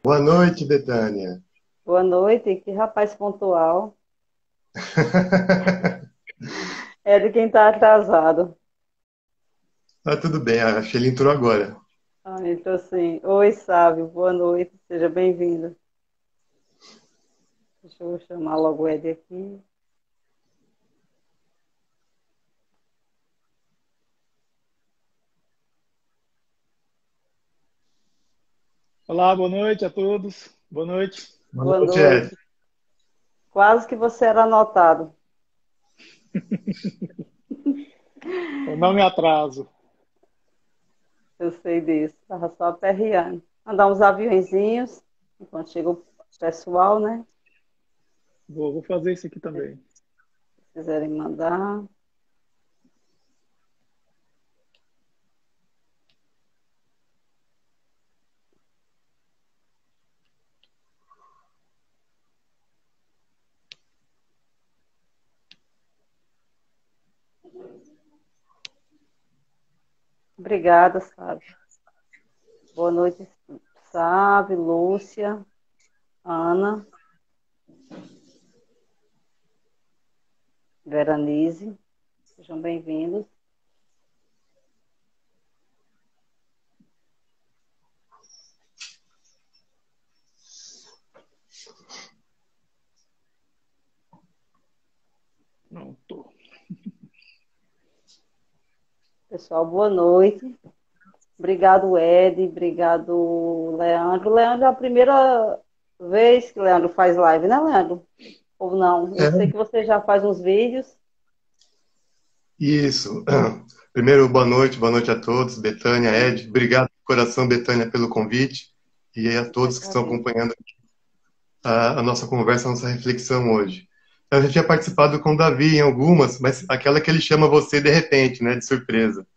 Boa noite, Betânia. Boa noite, que rapaz pontual. É de quem está atrasado. Tá tudo bem, a Shelly entrou agora. Então, assim, oi, Sávio, boa noite, seja bem-vindo. Deixa eu chamar logo o Ed aqui. Olá, boa noite a todos. Boa noite. Boa Boa noite, Ed. noite. Quase que você era anotado. Eu não me atraso. Eu sei disso, estava só aperreando. Mandar uns aviõezinhos, enquanto chega o pessoal, né? Vou fazer isso aqui Se também. quiserem mandar. Obrigada, Sávio. Boa noite, Sávio, Lúcia, Ana, Veranize. Sejam bem-vindos. Pronto. Pessoal, boa noite. Obrigado, Ed. Obrigado, Leandro. Leandro, é a primeira vez que Leandro faz live, né, Leandro? Ou não? Eu É, sei que você já faz uns vídeos. isso. Primeiro, boa noite a todos, Betânia, Ed. Obrigado de coração, Betânia, pelo convite e a Eu que todos que estão agradeço. acompanhando a nossa conversa, a nossa reflexão hoje. Eu já tinha participado com o Davi em algumas, mas aquela que ele chama você de repente, né, de surpresa.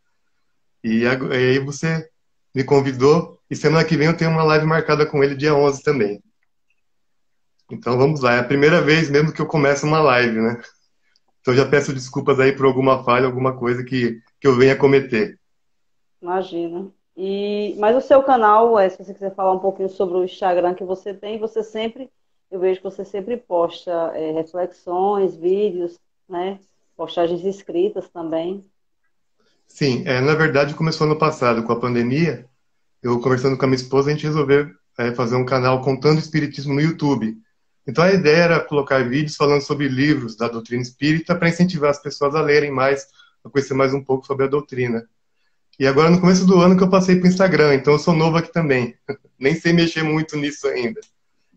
E aí você me convidou e semana que vem eu tenho uma live marcada com ele dia 11 também. Então vamos lá, é a primeira vez mesmo que eu começo uma live, né? Então já peço desculpas aí por alguma falha, alguma coisa que eu venha cometer. Imagina. Mas o seu canal, se você quiser falar um pouquinho sobre o Instagram que você tem, você sempre, eu vejo que você sempre posta reflexões, vídeos, né? Postagens escritas também. Sim, na verdade começou ano passado, com a pandemia. Eu conversando com a minha esposa, a gente resolveu fazer um canal contando o espiritismo no YouTube. Então a ideia era colocar vídeos falando sobre livros da doutrina espírita para incentivar as pessoas a lerem mais, a conhecer mais um pouco sobre a doutrina. E agora no começo do ano que eu passei para o Instagram, então eu sou novo aqui também. Nem sei mexer muito nisso ainda.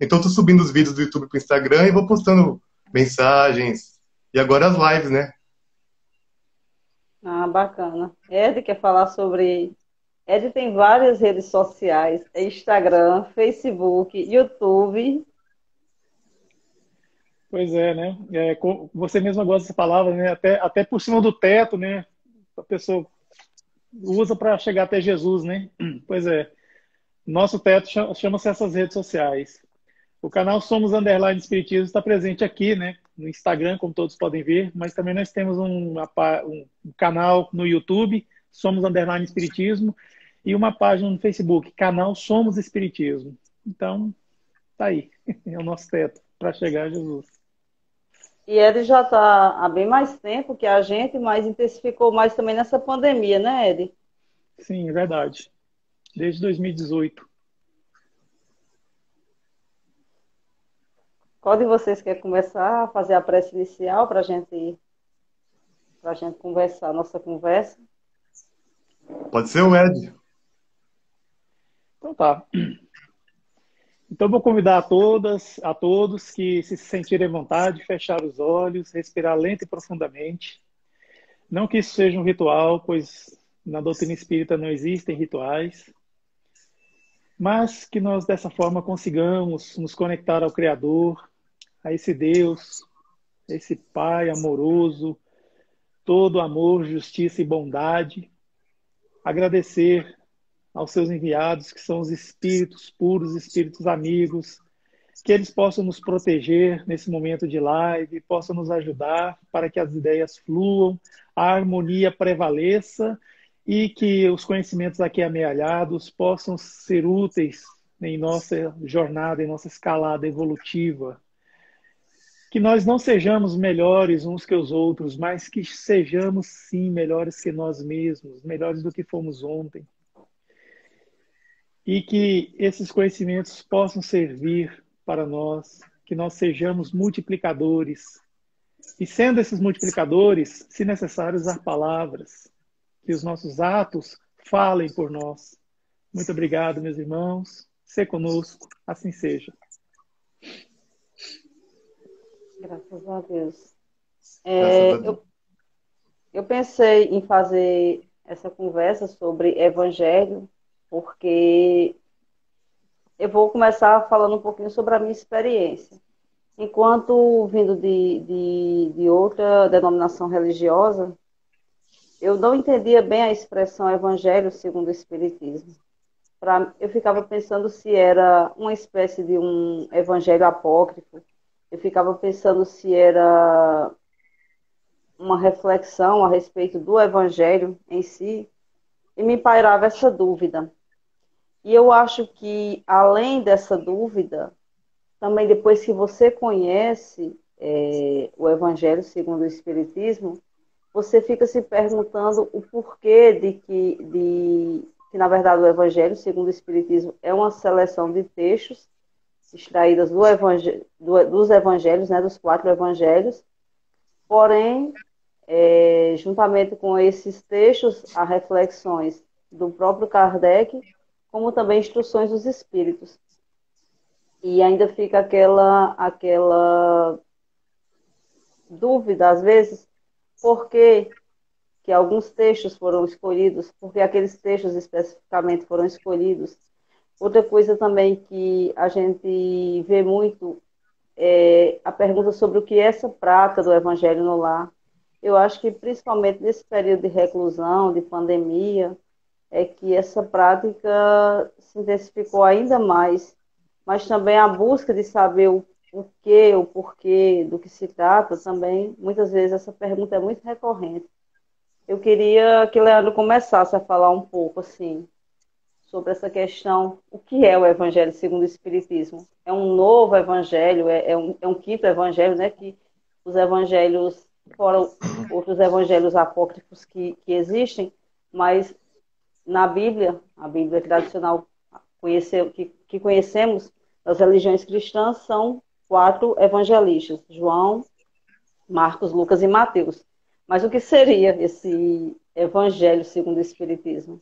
Então estou subindo os vídeos do YouTube para o Instagram e vou postando mensagens. E agora as lives, né? Ah, bacana. Ed quer falar sobre. Ed tem várias redes sociais: Instagram, Facebook, YouTube. Pois é, né? Você mesma gosta dessa palavra, né? Até por cima do teto, né? A pessoa usa para chegar até Jesus, né? Pois é. Nosso teto chama-se essas redes sociais. O canal Somos Underline Espiritismo está presente aqui, né? No Instagram, como todos podem ver, mas também nós temos um canal no YouTube, Somos Underline Espiritismo, e uma página no Facebook, canal Somos Espiritismo. Então, tá aí. É o nosso teto para chegar a Jesus. E Ed já está há bem mais tempo que a gente, mas intensificou mais também nessa pandemia, né, Ed? Sim, é verdade. Desde 2018. Qual de vocês quer começar a fazer a prece inicial para a gente conversar, nossa conversa? Pode ser o Ed. Então tá. Então vou convidar a todos que se sentirem à vontade, fechar os olhos, respirar lento e profundamente. Não que isso seja um ritual, pois na doutrina espírita não existem rituais, mas que nós dessa forma consigamos nos conectar ao Criador, a esse Deus, a esse Pai amoroso, todo amor, justiça e bondade. Agradecer aos seus enviados, que são os espíritos puros, espíritos amigos, que eles possam nos proteger nesse momento de live, possam nos ajudar para que as ideias fluam, a harmonia prevaleça e que os conhecimentos aqui amealhados possam ser úteis em nossa jornada, em nossa escalada evolutiva. Que nós não sejamos melhores uns que os outros, mas que sejamos, sim, melhores que nós mesmos, melhores do que fomos ontem. E que esses conhecimentos possam servir para nós, que nós sejamos multiplicadores. E sendo esses multiplicadores, se necessário, usar palavras, que os nossos atos falem por nós. Muito obrigado, meus irmãos. Se conosco, assim seja. Graças a Deus. Graças a Deus. Eu pensei em fazer essa conversa sobre evangelho, porque eu vou começar falando um pouquinho sobre a minha experiência. Enquanto vindo de outra denominação religiosa, eu não entendia bem a expressão evangelho segundo o Espiritismo. Eu ficava pensando se era uma espécie de um evangelho apócrifo, eu ficava pensando se era uma reflexão a respeito do evangelho em si, e me pairava essa dúvida. E eu acho que, além dessa dúvida, também depois que você conhece o evangelho segundo o Espiritismo, você fica se perguntando o porquê que, na verdade, o evangelho segundo o Espiritismo é uma seleção de textos extraídas dos evangelhos, né, dos 4 evangelhos, porém, juntamente com esses textos, há reflexões do próprio Kardec, como também instruções dos espíritos. E ainda fica aquela dúvida, às vezes, por que alguns textos foram escolhidos, porque aqueles textos especificamente foram escolhidos. Outra coisa também que a gente vê muito é a pergunta sobre o que é essa prática do Evangelho no lar. Eu acho que, principalmente nesse período de reclusão, de pandemia, é que essa prática se intensificou ainda mais. Mas também a busca de saber o porquê do que se trata também, muitas vezes essa pergunta é muito recorrente. Eu queria que o Leandro começasse a falar um pouco, assim, sobre essa questão, o que é o Evangelho segundo o Espiritismo? É um novo Evangelho, é um quinto Evangelho, né, que os Evangelhos, fora outros Evangelhos apócrifos que existem, mas na Bíblia, a Bíblia tradicional que conhecemos, das religiões cristãs, são 4 evangelistas, João, Marcos, Lucas e Mateus. Mas o que seria esse Evangelho segundo o Espiritismo?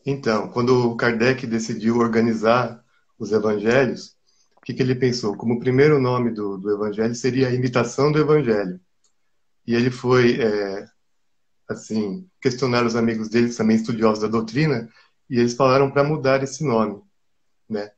Então, quando Kardec decidiu organizar os evangelhos, o que ele pensou? Como o primeiro nome do evangelho seria a imitação do evangelho. E ele foi, assim, questionar os amigos dele, também estudiosos da doutrina, e eles falaram para mudar esse nome, né?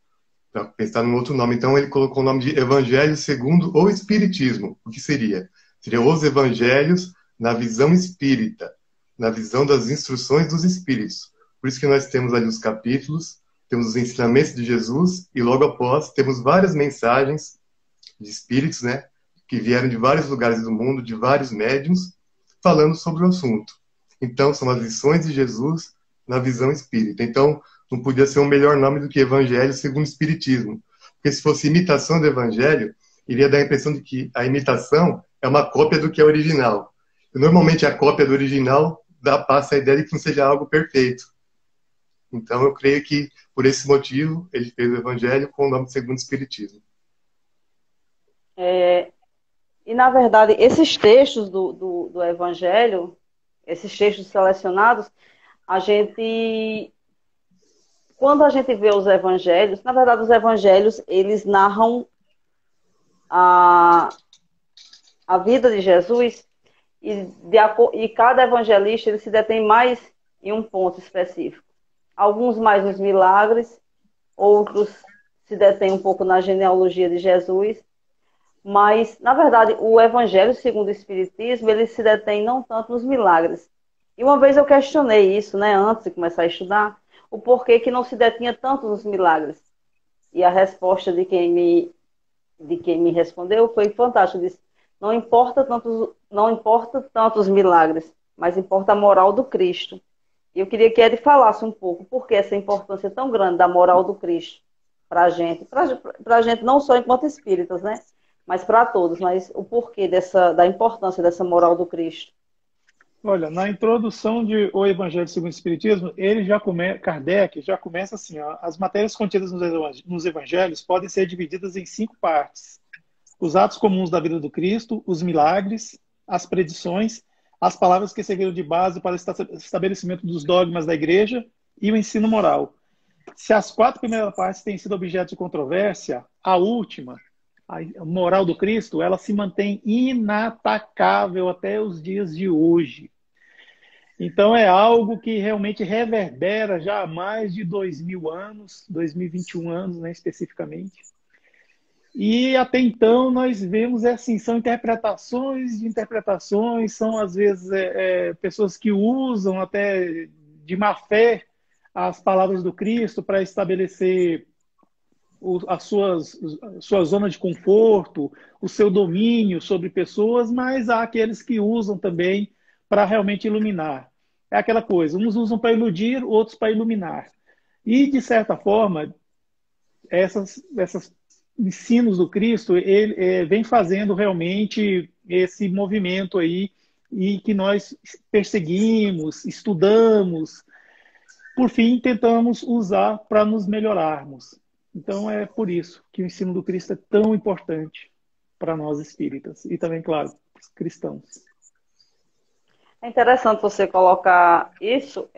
Para pensar num outro nome. Então ele colocou o nome de Evangelho segundo o Espiritismo. O que seria? Seria os evangelhos na visão espírita, na visão das instruções dos espíritos. Por isso que nós temos ali os capítulos, temos os ensinamentos de Jesus, e logo após temos várias mensagens de espíritos, né, que vieram de vários lugares do mundo, de vários médiuns, falando sobre o assunto. Então, são as lições de Jesus na visão espírita. Então, não podia ser um melhor nome do que Evangelho segundo o Espiritismo. Porque se fosse imitação do Evangelho, iria dar a impressão de que a imitação é uma cópia do que é original. E, normalmente, a cópia do original passa a ideia de que não seja algo perfeito. Então, eu creio que, por esse motivo, ele fez o Evangelho com o nome segundo o Espiritismo. E, na verdade, esses textos do Evangelho, esses textos selecionados, quando a gente vê os evangelhos, na verdade os evangelhos, eles narram a vida de Jesus e cada evangelista ele se detém mais em um ponto específico. Alguns mais nos milagres, outros se detêm um pouco na genealogia de Jesus, mas, na verdade, o Evangelho segundo o Espiritismo, ele se detém não tanto nos milagres. E uma vez eu questionei isso, né, antes de começar a estudar, o porquê que não se detinha tanto nos milagres. E a resposta de quem me respondeu foi fantástica. Disse, não importa tanto os milagres, mas importa a moral do Cristo. eu queria que ele falasse um pouco por que essa importância tão grande da moral do Cristo para a gente não só enquanto espíritas, né? Mas para todos, mas o porquê da importância dessa moral do Cristo. Olha, na introdução de O Evangelho segundo o Espiritismo, Kardec já começa assim, ó, as matérias contidas nos evangelhos podem ser divididas em 5 partes. Os atos comuns da vida do Cristo, os milagres, as predições, as palavras que serviram de base para o estabelecimento dos dogmas da igreja e o ensino moral. Se as 4 primeiras partes têm sido objeto de controvérsia, a última, a moral do Cristo, ela se mantém inatacável até os dias de hoje. Então é algo que realmente reverbera já há mais de 2000 anos, 2021 anos, né, especificamente. E até então nós vemos assim, são interpretações de interpretações, são às vezes pessoas que usam até de má fé as palavras do Cristo para estabelecer a sua zona de conforto, o seu domínio sobre pessoas, mas há aqueles que usam também para realmente iluminar. É aquela coisa, uns usam para iludir, outros para iluminar. E, de certa forma, essas ensinos do Cristo, ele vem fazendo realmente esse movimento aí, e que nós perseguimos, estudamos, por fim, tentamos usar para nos melhorarmos. Então, é por isso que o ensino do Cristo é tão importante para nós espíritas e também, claro, cristãos. É interessante você colocar isso,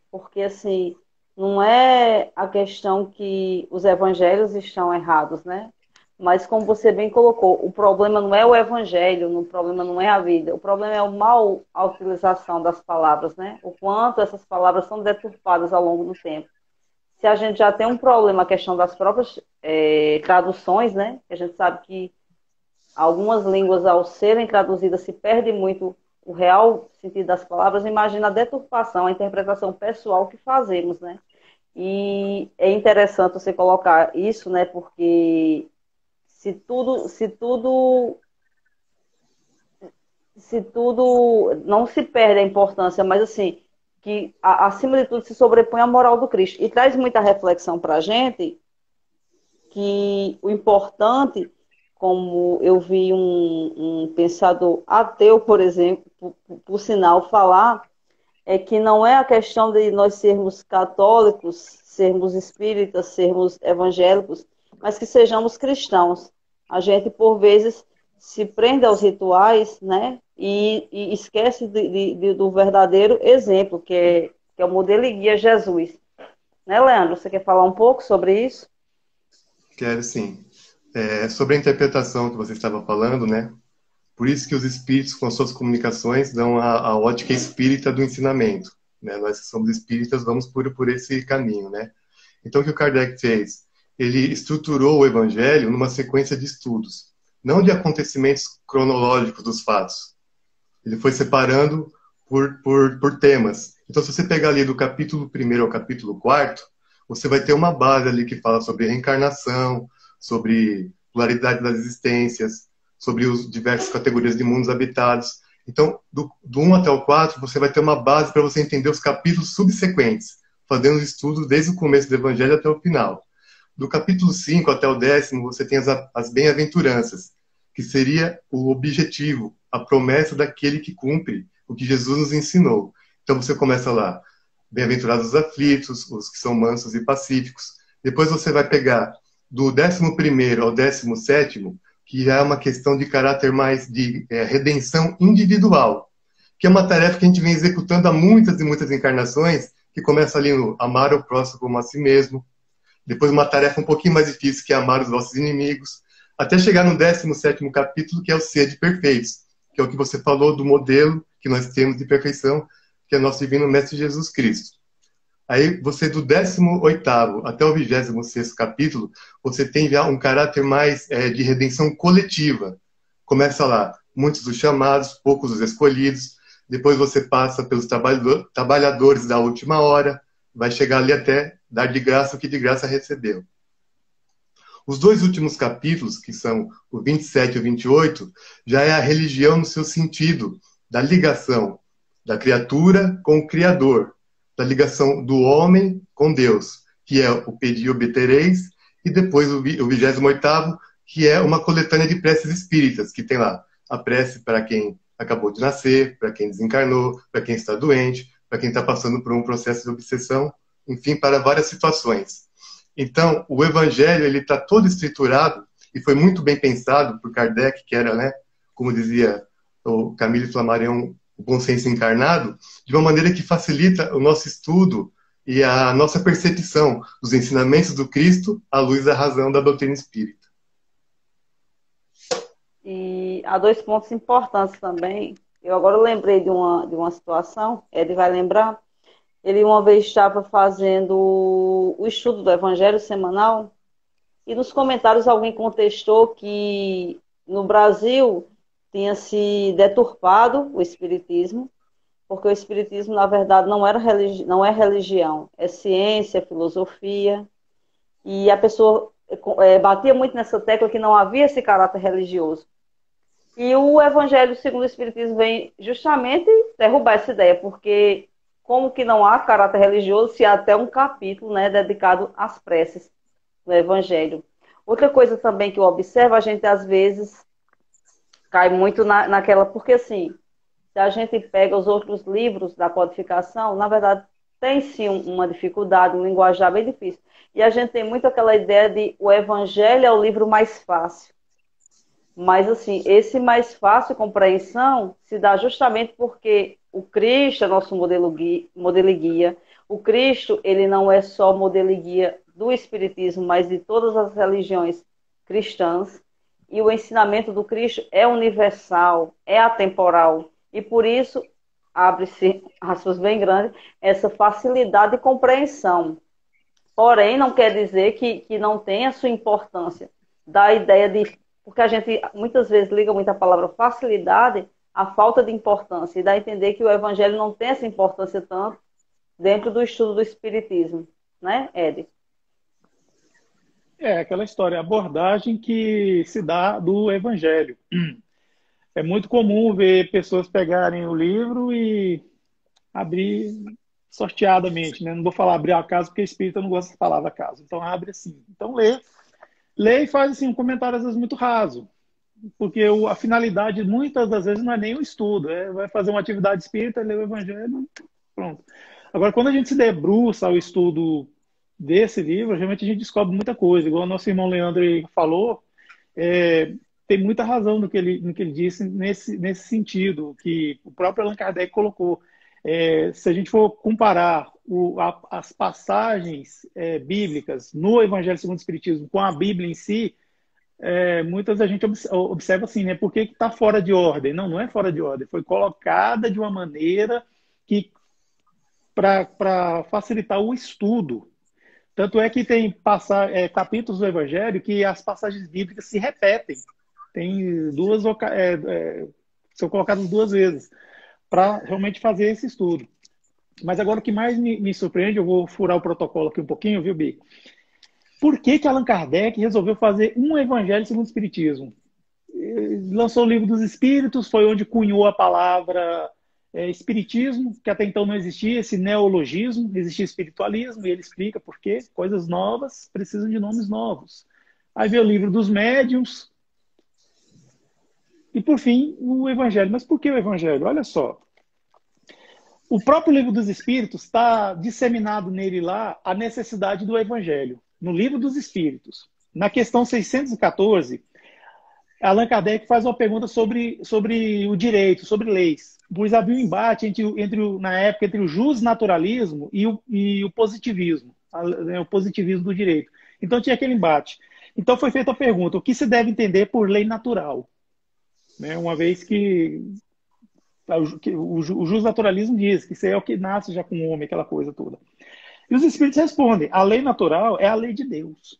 porque assim, não é a questão que os evangelhos estão errados, né? Mas como você bem colocou, o problema não é o evangelho, o problema não é a vida, o problema é a utilização das palavras, né? O quanto essas palavras são deturpadas ao longo do tempo. Se a gente já tem um problema, a questão das próprias traduções, né? A gente sabe que algumas línguas, ao serem traduzidas, se perde muito o real sentido das palavras. Imagina a deturpação, a interpretação pessoal que fazemos, né? E é interessante você colocar isso, né? Porque se tudo não se perde a importância, mas assim, que acima de tudo se sobrepõe a moral do Cristo. E traz muita reflexão para a gente que o importante, como eu vi um pensador ateu, por exemplo, por sinal, falar, é que não é a questão de nós sermos católicos, sermos espíritas, sermos evangélicos, mas que sejamos cristãos. A gente, por vezes, se prende aos rituais, né? E esquece do verdadeiro exemplo, que é o modelo e guia Jesus. Né, Leandro? Você quer falar um pouco sobre isso? Quero sim. Sobre a interpretação que você estava falando, né? Por isso que os espíritos, com as suas comunicações, dão a ótica espírita do ensinamento. Né? Nós que somos espíritas vamos por esse caminho, né? Então, o que o Kardec fez? Ele estruturou o Evangelho numa sequência de estudos, não de acontecimentos cronológicos dos fatos. Ele foi separando por temas. Então, se você pegar ali do capítulo 1º ao capítulo 4º, você vai ter uma base ali que fala sobre reencarnação, sobre polaridade das existências, sobre as diversas categorias de mundos habitados. Então, do 1 até o 4, você vai ter uma base para você entender os capítulos subsequentes, fazendo os estudos desde o começo do Evangelho até o final. Do capítulo 5 até o 10º, você tem as bem-aventuranças, que seria o objetivo, a promessa daquele que cumpre o que Jesus nos ensinou. Então, você começa lá, bem-aventurados os aflitos, os que são mansos e pacíficos. Depois você vai pegar do 11º ao 17º, que é uma questão de caráter mais de redenção individual, que é uma tarefa que a gente vem executando há muitas e muitas encarnações, que começa ali no amar o próximo como a si mesmo, depois uma tarefa um pouquinho mais difícil, que é amar os vossos inimigos, até chegar no 17º capítulo, que é o Sede Perfeitos, que é o que você falou do modelo que nós temos de perfeição, que é nosso Divino Mestre Jesus Cristo. Aí você, do 18º até o 26º capítulo, você tem já um caráter mais de redenção coletiva. Começa lá, muitos os chamados, poucos os escolhidos. Depois você passa pelos trabalhadores da última hora, vai chegar ali até dar de graça o que de graça recebeu. Os 2 últimos capítulos, que são o 27 e o 28, já é a religião no seu sentido, da ligação da criatura com o Criador. da ligação do homem com Deus, que é o Pedi e Obtereis, e depois o 28º, que é uma coletânea de preces espíritas, que tem lá a prece para quem acabou de nascer, para quem desencarnou, para quem está doente, para quem está passando por um processo de obsessão, enfim, para várias situações. Então, o Evangelho ele está todo estruturado e foi muito bem pensado por Kardec, que era, né, como dizia o Camille Flammarion, o bom senso encarnado, de uma maneira que facilita o nosso estudo e a nossa percepção dos ensinamentos do Cristo à luz da razão da doutrina espírita. E há dois pontos importantes também. Eu agora lembrei de uma situação, Ed vai lembrar. Ele uma vez estava fazendo o estudo do Evangelho semanal e nos comentários alguém contestou que no Brasil tinha se deturpado o Espiritismo, porque o Espiritismo, na verdade, não é religião, é ciência, é filosofia. E a pessoa batia muito nessa tecla que não havia esse caráter religioso. E o Evangelho segundo o Espiritismo vem justamente derrubar essa ideia, porque como que não há caráter religioso se há até um capítulo, né, dedicado às preces do Evangelho. Outra coisa também que eu observo, a gente às vezes cai muito naquela, porque assim, se a gente pega os outros livros da codificação, na verdade tem sim uma dificuldade, um linguajar bem difícil. E a gente tem muito aquela ideia de o Evangelho é o livro mais fácil. Mas, assim, esse mais fácil compreensão se dá justamente porque o Cristo é nosso modelo e guia. O Cristo, ele não é só modelo e guia do Espiritismo, mas de todas as religiões cristãs. E o ensinamento do Cristo é universal, é atemporal. E por isso, abre-se, aspas bem grandes, essa facilidade de compreensão. Porém, não quer dizer que não tenha sua importância. Da ideia de... Porque a gente muitas vezes liga muito a palavra facilidade à falta de importância. E dá a entender que o Evangelho não tem essa importância tanto dentro do estudo do Espiritismo. Né, Ed? É aquela história, a abordagem que se dá do Evangelho. É muito comum ver pessoas pegarem o livro e abrir sorteadamente, né? Não vou falar abrir ao caso, porque espírita não gosta de palavra caso. Então abre assim. Então lê e faz assim, um comentário às vezes muito raso. Porque a finalidade muitas das vezes não é nem o estudo. Vai fazer uma atividade espírita, lê o Evangelho, pronto. Agora, quando a gente se debruça ao estudo desse livro, realmente a gente descobre muita coisa. Igual o nosso irmão Leandro falou, tem muita razão no que ele disse nesse sentido, que o próprio Allan Kardec colocou. Se a gente for comparar as passagens bíblicas no Evangelho segundo o Espiritismo com a Bíblia em si, muitas a gente observa assim, né? Por que está fora de ordem? Não é fora de ordem. Foi colocada de uma maneira que para facilitar o estudo. Tanto é que tem capítulos do Evangelho que as passagens bíblicas se repetem. Tem são colocadas duas vezes para realmente fazer esse estudo. Mas agora o que mais me surpreende, eu vou furar o protocolo aqui um pouquinho, viu, Bi? Por que Allan Kardec resolveu fazer um Evangelho segundo o Espiritismo? Ele lançou o Livro dos Espíritos, foi onde cunhou a palavra Espiritismo, que até então não existia, esse neologismo, existia espiritualismo, e ele explica por quê. Coisas novas precisam de nomes novos. Aí veio o Livro dos Médiuns, e por fim, o Evangelho. Mas por que o Evangelho? Olha só. O próprio Livro dos Espíritos está disseminado nele lá a necessidade do Evangelho. No Livro dos Espíritos. Na questão 614, Allan Kardec faz uma pergunta sobre o direito, sobre leis. Pois havia um embate na época entre o justnaturalismo e o positivismo. O positivismo do direito. Então tinha aquele embate. Então foi feita a pergunta, o que se deve entender por lei natural? Uma vez que o justnaturalismo diz que isso é o que nasce já com o homem, aquela coisa toda. E os espíritos respondem, a lei natural é a lei de Deus.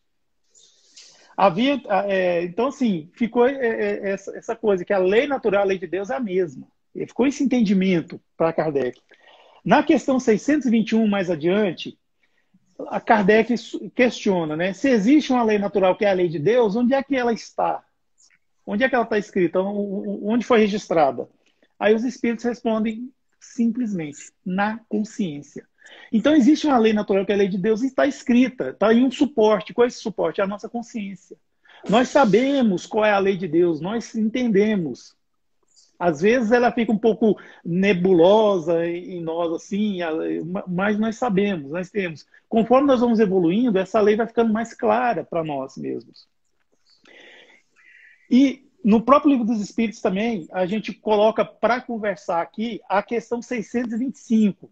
Então, assim, ficou essa coisa, que a lei natural, a lei de Deus é a mesma. E ficou esse entendimento para Kardec. Na questão 621, mais adiante, a Kardec questiona, né? Se existe uma lei natural que é a lei de Deus, onde é que ela está? Onde é que ela está escrita? Onde foi registrada? Aí os espíritos respondem simplesmente, na consciência. Então existe uma lei natural que é a lei de Deus e está escrita, está aí um suporte. Qual é esse suporte? É a nossa consciência. Nós sabemos qual é a lei de Deus, nós entendemos. Às vezes ela fica um pouco nebulosa em nós, assim, mas nós sabemos, nós temos. Conforme nós vamos evoluindo, essa lei vai ficando mais clara para nós mesmos. E no próprio Livro dos Espíritos também, a gente coloca para conversar aqui a questão 625,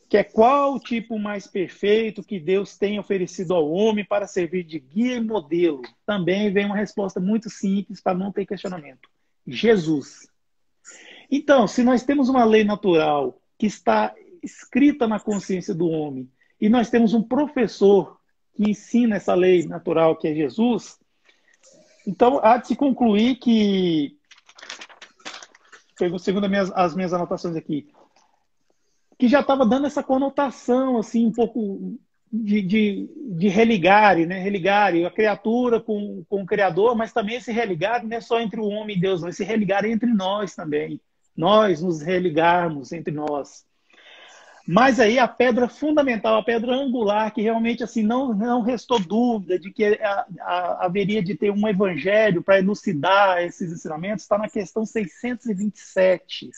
que é qual o tipo mais perfeito que Deus tem oferecido ao homem para servir de guia e modelo. Também vem uma resposta muito simples para não ter questionamento. Jesus. Então, se nós temos uma lei natural que está escrita na consciência do homem e nós temos um professor que ensina essa lei natural, que é Jesus, então há de se concluir que, segundo as minhas anotações aqui, que já estava dando essa conotação, assim, um pouco de religare, né? Religare, a criatura com o Criador, mas também esse religare não é só entre o homem e Deus, não, esse religare é entre nós também. Nós nos religarmos entre nós. Mas aí a pedra fundamental, a pedra angular, que realmente assim não restou dúvida de que haveria de ter um evangelho para elucidar esses ensinamentos, está na questão 627.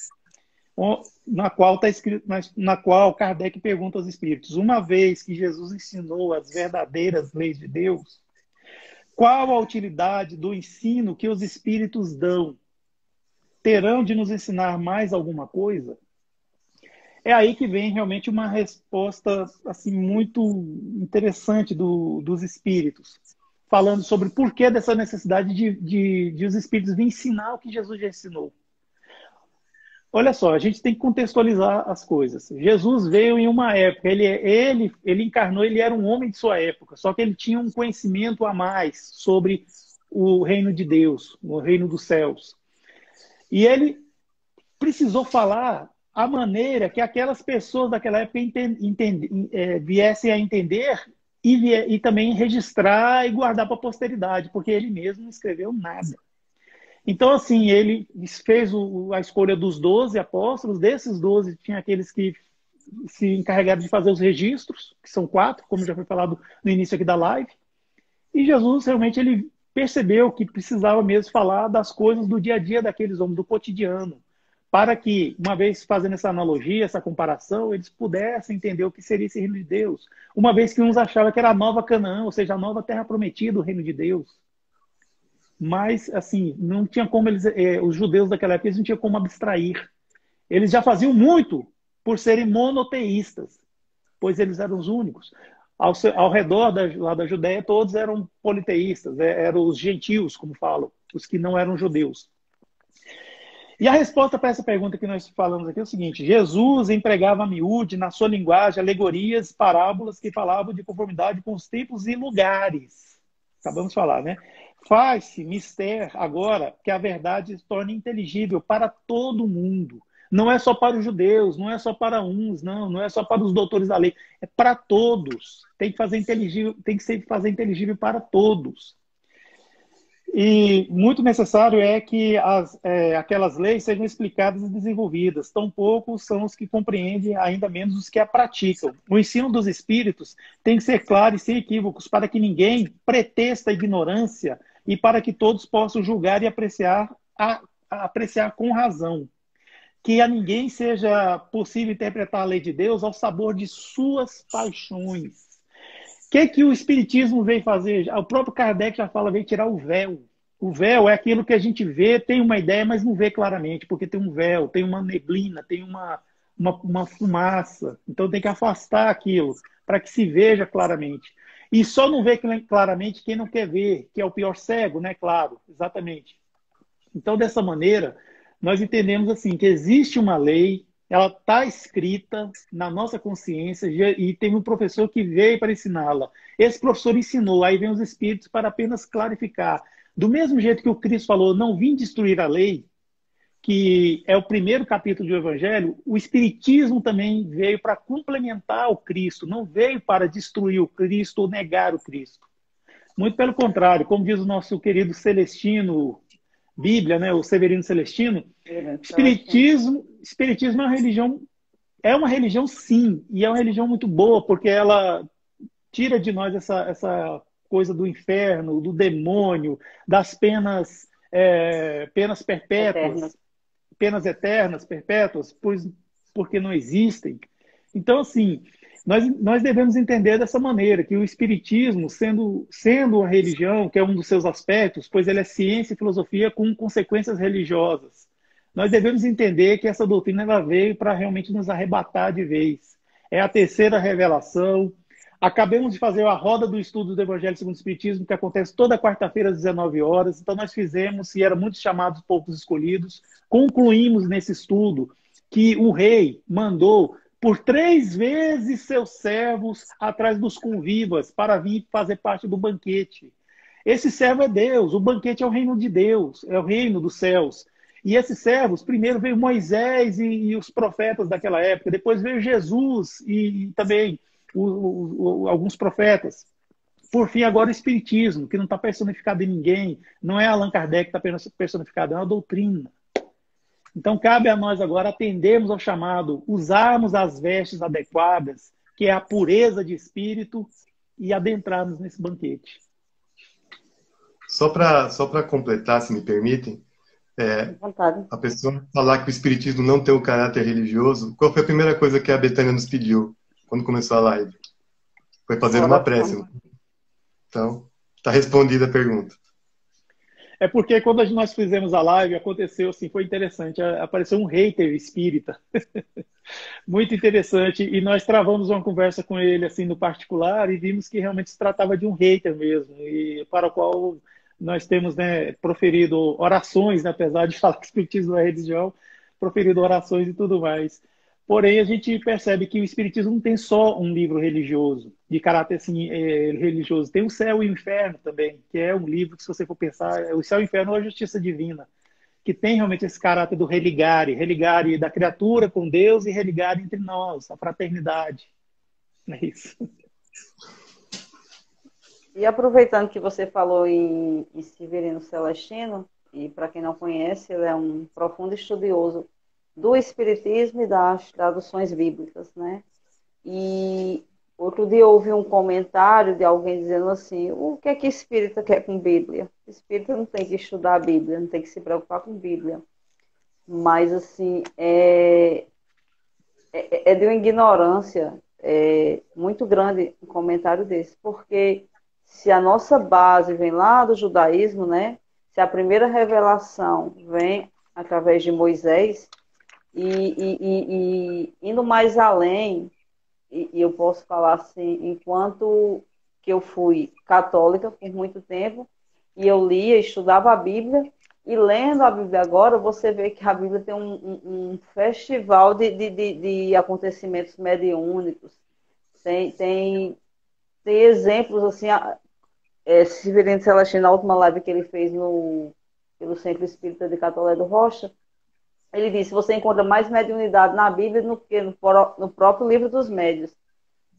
Na qual está escrito, na qual Kardec pergunta aos espíritos: uma vez que Jesus ensinou as verdadeiras leis de Deus, qual a utilidade do ensino que os espíritos dão? Terão de nos ensinar mais alguma coisa? É aí que vem realmente uma resposta assim muito interessante dos espíritos, falando sobre o porquê dessa necessidade de os espíritos virem ensinar o que Jesus já ensinou. Olha só, a gente tem que contextualizar as coisas. Jesus veio em uma época, ele encarnou, ele era um homem de sua época, só que ele tinha um conhecimento a mais sobre o reino de Deus, o reino dos céus. E ele precisou falar a maneira que aquelas pessoas daquela época viessem a entender e também registrar e guardar para a posteridade, porque ele mesmo não escreveu nada. Então, assim, ele fez a escolha dos 12 apóstolos. Desses 12, tinha aqueles que se encarregaram de fazer os registros, que são 4, como já foi falado no início aqui da live. E Jesus, realmente, ele percebeu que precisava mesmo falar das coisas do dia a dia daqueles homens, do cotidiano, para que, uma vez fazendo essa analogia, essa comparação, eles pudessem entender o que seria esse reino de Deus. Uma vez que uns achavam que era a nova Canaã, ou seja, a nova terra prometida, o reino de Deus. Mas, assim, não tinha como os judeus daquela época, eles não tinham como abstrair. Eles já faziam muito por serem monoteístas, pois eles eram os únicos. Ao redor lá da Judéia, todos eram politeístas, eram os gentios, como falam, os que não eram judeus. E a resposta para essa pergunta que nós falamos aqui é o seguinte: Jesus empregava a miúde, na sua linguagem, alegorias, parábolas que falavam de conformidade com os tempos e lugares. Acabamos de falar, né? Faz-se mister agora que a verdade se torne inteligível para todo mundo. Não é só para os judeus, não é só para uns, não é só para os doutores da lei, é para todos. Tem que fazer inteligível para todos. E muito necessário é que aquelas leis sejam explicadas e desenvolvidas. Tão poucos são os que compreendem, ainda menos os que a praticam. O ensino dos espíritos tem que ser claro e sem equívocos, para que ninguém pretexta a ignorância e para que todos possam julgar e apreciar com razão. Que a ninguém seja possível interpretar a lei de Deus ao sabor de suas paixões. O que o Espiritismo veio fazer? O próprio Kardec já fala, veio tirar o véu. O véu é aquilo que a gente vê, tem uma ideia, mas não vê claramente, porque tem um véu, tem uma neblina, tem uma fumaça. Então tem que afastar aquilo para que se veja claramente. E só não vê claramente quem não quer ver, que é o pior cego, né? Claro, exatamente. Então, dessa maneira, nós entendemos assim que existe uma lei, ela está escrita na nossa consciência e tem um professor que veio para ensiná-la. Esse professor ensinou, aí vem os espíritos para apenas clarificar. Do mesmo jeito que o Cristo falou, não vim destruir a lei, que é o primeiro capítulo do Evangelho, o Espiritismo também veio para complementar o Cristo, não veio para destruir o Cristo ou negar o Cristo. Muito pelo contrário, como diz o nosso querido Celestino, Bíblia, né, o Severino Celestino, Espiritismo é uma religião é uma religião, sim, e é uma religião muito boa, porque ela tira de nós essa coisa do inferno, do demônio, das penas, penas Eternas. perpétuas, penas eternas, perpétuas, porque não existem. Então, assim, nós devemos entender dessa maneira, que o Espiritismo, sendo uma religião, que é um dos seus aspectos, pois ele é ciência e filosofia com consequências religiosas, nós devemos entender que essa doutrina ela veio para realmente nos arrebatar de vez. É a terceira revelação. Acabamos de fazer a roda do estudo do Evangelho segundo o Espiritismo, que acontece toda quarta-feira às 19 horas. Então, nós fizemos, e eram muitos chamados, poucos escolhidos. Concluímos nesse estudo que o rei mandou por 3 vezes seus servos atrás dos convivas para vir fazer parte do banquete. Esse servo é Deus, o banquete é o reino de Deus, é o reino dos céus. E esses servos, primeiro veio Moisés e os profetas daquela época, depois veio Jesus e também alguns profetas. Por fim, agora o Espiritismo, que não está personificado em ninguém, não é Allan Kardec que está personificado, é uma doutrina. Então, cabe a nós agora atendermos ao chamado, usarmos as vestes adequadas, que é a pureza de espírito, e adentrarmos nesse banquete. Só para completar, se me permitem, a pessoa falar que o espiritismo não tem um caráter religioso, qual foi a primeira coisa que a Betânia nos pediu quando começou a live? Foi fazer uma prece. Então, está respondida a pergunta. É porque quando nós fizemos a live, aconteceu assim, foi interessante, apareceu um hater espírita, muito interessante, e nós travamos uma conversa com ele assim no particular e vimos que realmente se tratava de um hater mesmo, e para o qual nós temos, né, proferido orações, né, apesar de falar que o espiritismo é religião, proferido orações e tudo mais. Porém, a gente percebe que o Espiritismo não tem só um livro religioso, de caráter assim, religioso. Tem o Céu e o Inferno também, que é um livro que, se você for pensar, o Céu e o Inferno é a justiça divina, que tem realmente esse caráter do religare da criatura com Deus e religare entre nós, a fraternidade. É isso. E aproveitando que você falou em Severino Celestino, e para quem não conhece, ele é um profundo estudioso do Espiritismo e das traduções bíblicas, né? E outro dia eu ouvi um comentário de alguém dizendo assim, o que é que espírita quer com Bíblia? Espírita não tem que estudar a Bíblia, não tem que se preocupar com Bíblia. Mas, assim, é de uma ignorância muito grande um comentário desse, porque se a nossa base vem lá do judaísmo, né? Se a primeira revelação vem através de Moisés, e indo mais além, e eu posso falar assim, enquanto que eu fui católica por muito tempo, e eu lia, estudava a Bíblia, e lendo a Bíblia agora, você vê que a Bíblia tem um festival de acontecimentos mediúnicos, tem exemplos, assim, Severino Celestino, na última live que ele fez pelo Centro Espírita de Catolé do Rocha, ele disse, você encontra mais mediunidade na Bíblia do que no próprio livro dos médios.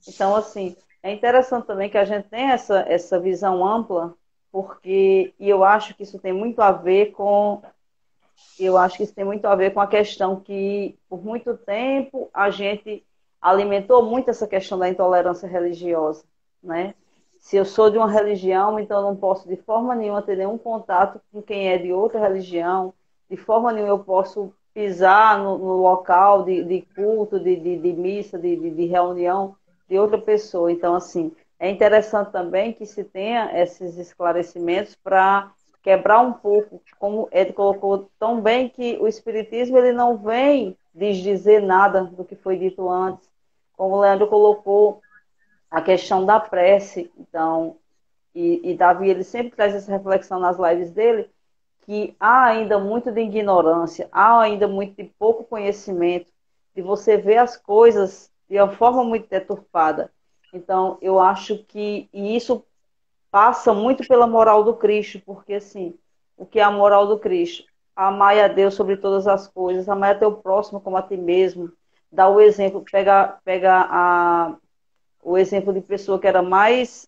Então, assim, é interessante também que a gente tenha essa visão ampla, porque eu acho que isso tem muito a ver com a questão que, por muito tempo, a gente alimentou muito essa questão da intolerância religiosa, né? Se eu sou de uma religião, então eu não posso de forma nenhuma ter nenhum contato com quem é de outra religião, de forma nenhuma eu posso pisar no local de culto, de missa, de reunião de outra pessoa. Então, assim, é interessante também que se tenha esses esclarecimentos para quebrar um pouco, como Ed colocou tão bem, que o Espiritismo ele não vem desdizer nada do que foi dito antes, como o Leandro colocou, a questão da prece. Então, e Davi ele sempre traz essa reflexão nas lives dele, que há ainda muito de ignorância, há ainda muito de pouco conhecimento, de você ver as coisas de uma forma muito deturpada. Então, eu acho que e isso passa muito pela moral do Cristo, porque, assim, o que é a moral do Cristo? Amar a Deus sobre todas as coisas, amar a teu próximo como a ti mesmo, dar o exemplo, pega o exemplo de pessoa que era mais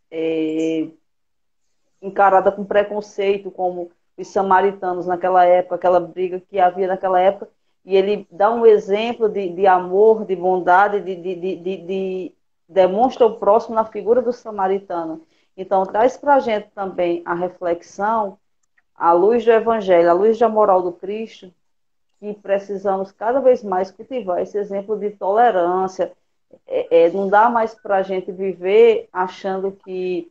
encarada com preconceito, como os samaritanos naquela época, aquela briga que havia naquela época, e ele dá um exemplo de amor, de bondade, demonstra o próximo na figura do samaritano. Então, traz para a gente também a reflexão, à luz do Evangelho, à luz da moral do Cristo, que precisamos cada vez mais cultivar esse exemplo de tolerância. Não dá mais para a gente viver achando que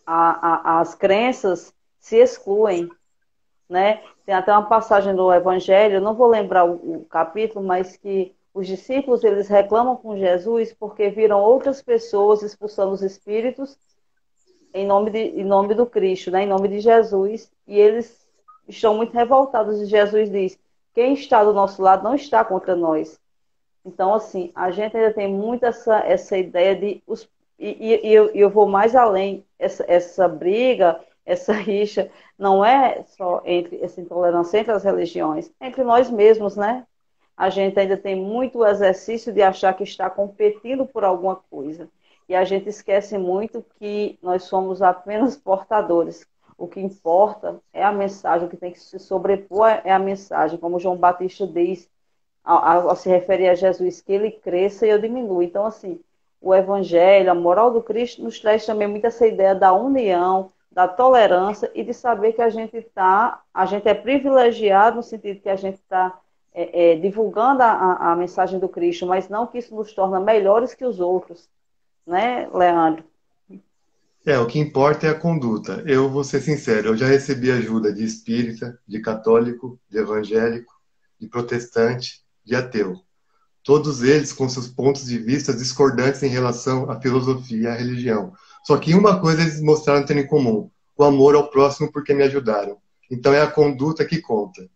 as crenças se excluem, né? Tem até uma passagem do Evangelho, eu não vou lembrar o capítulo, mas que os discípulos eles reclamam com Jesus porque viram outras pessoas expulsando os espíritos em nome do Cristo, né? Em nome de Jesus, e eles estão muito revoltados. E Jesus diz: quem está do nosso lado não está contra nós. Então, assim, a gente ainda tem muito essa ideia de... eu vou mais além. Essa briga, essa rixa, não é só entre essa intolerância entre as religiões, é entre nós mesmos, né? A gente ainda tem muito o exercício de achar que está competindo por alguma coisa. E a gente esquece muito que nós somos apenas portadores. O que importa é a mensagem, o que tem que se sobrepor é a mensagem, como João Batista diz, ao se referir a Jesus, que ele cresça e eu diminua. Então, assim, o Evangelho, a moral do Cristo, nos traz também muito essa ideia da união, da tolerância e de saber que a gente é privilegiado no sentido que a gente está divulgando a mensagem do Cristo, mas não que isso nos torna melhores que os outros, né, Leandro? O que importa é a conduta. Eu vou ser sincero, eu já recebi ajuda de espírita, de católico, de evangélico, de protestante, de ateu. Todos eles com seus pontos de vista discordantes em relação à filosofia e à religião. Só que uma coisa eles mostraram ter em comum: o amor ao próximo porque me ajudaram. Então é a conduta que conta.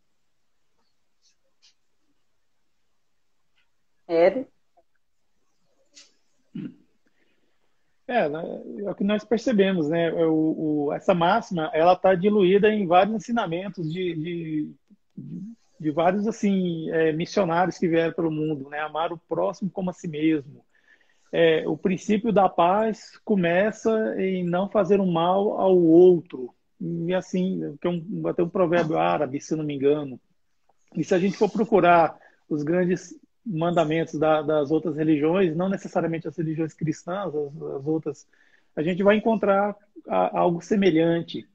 Eri? É o que nós percebemos, né? Essa máxima, ela está diluída em vários ensinamentos de vários assim missionários que vieram pelo mundo, né? Amar o próximo como a si mesmo. O princípio da paz começa em não fazer um mal ao outro. E assim, tem até um provérbio árabe, se eu não me engano. E se a gente for procurar os grandes mandamentos das outras religiões, não necessariamente as religiões cristãs, as outras, a gente vai encontrar algo semelhante.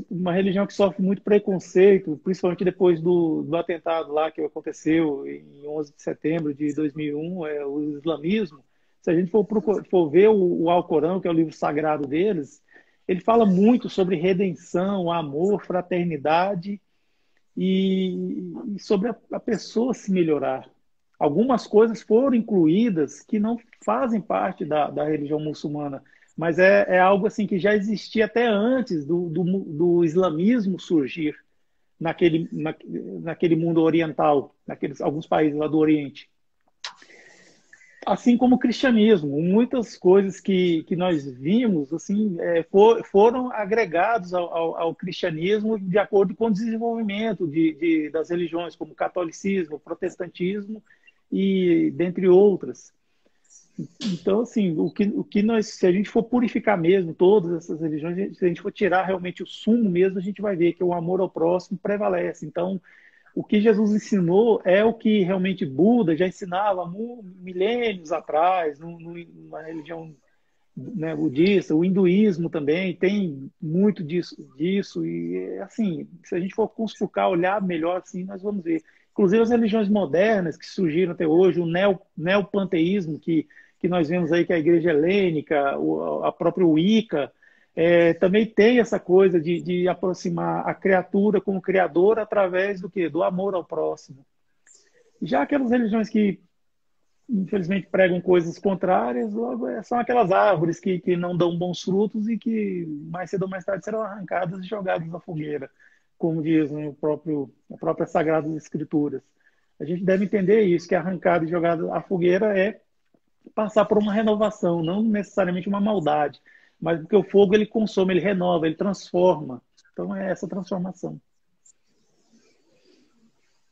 Uma religião que sofre muito preconceito, principalmente depois do atentado lá que aconteceu em 11 de setembro de 2001, o islamismo. Se a gente for ver o Alcorão, que é o livro sagrado deles, ele fala muito sobre redenção, amor, fraternidade e sobre a pessoa se melhorar. Algumas coisas foram incluídas que não fazem parte da religião muçulmana, mas é algo assim que já existia até antes do islamismo surgir naquele mundo oriental, alguns países lá do Oriente. Assim como o cristianismo, muitas coisas que nós vimos assim foram agregados ao cristianismo de acordo com o desenvolvimento das religiões, como o catolicismo, o protestantismo e dentre outras. Então, assim, se a gente for purificar mesmo todas essas religiões, se a gente for tirar realmente o sumo mesmo, a gente vai ver que o amor ao próximo prevalece. Então, o que Jesus ensinou é o que realmente Buda já ensinava há milênios atrás, numa religião, né, budista. O hinduísmo também tem muito disso. E, assim, se a gente for consultar, olhar melhor, assim, nós vamos ver. Inclusive as religiões modernas que surgiram até hoje, o neopanteísmo, que nós vemos aí, que é a igreja helênica, a própria Wicca, também tem essa coisa de aproximar a criatura com o Criador através do quê? Do amor ao próximo. Já aquelas religiões que, infelizmente, pregam coisas contrárias, logo são aquelas árvores que não dão bons frutos e que mais cedo ou mais tarde serão arrancadas e jogadas na fogueira, como diz, né, a própria Sagradas Escrituras. A gente deve entender isso, que arrancada e jogada à fogueira é passar por uma renovação, não necessariamente uma maldade, mas porque o fogo ele consome, ele renova, ele transforma. Então é essa transformação.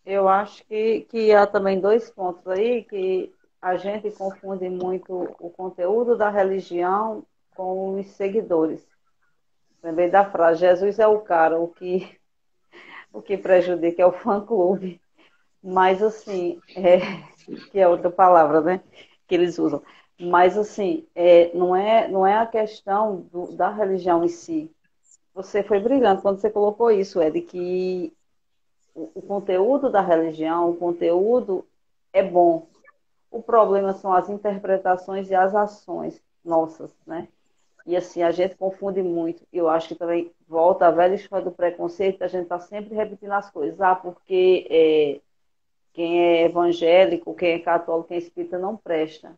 Eu acho que há também dois pontos aí que a gente confunde muito o conteúdo da religião com os seguidores. Lembrei da frase: Jesus é o cara, o que prejudica é o fã-clube. Mas assim, que é outra palavra, né? Que eles usam. Mas assim, não é a questão da religião em si. Você foi brilhante quando você colocou isso, de que o conteúdo da religião, o conteúdo é bom. O problema são as interpretações e as ações nossas, né? E assim, a gente confunde muito. Eu acho que também volta a velha história do preconceito, a gente está sempre repetindo as coisas. Ah, porque quem é evangélico, quem é católico, quem é espírita não presta.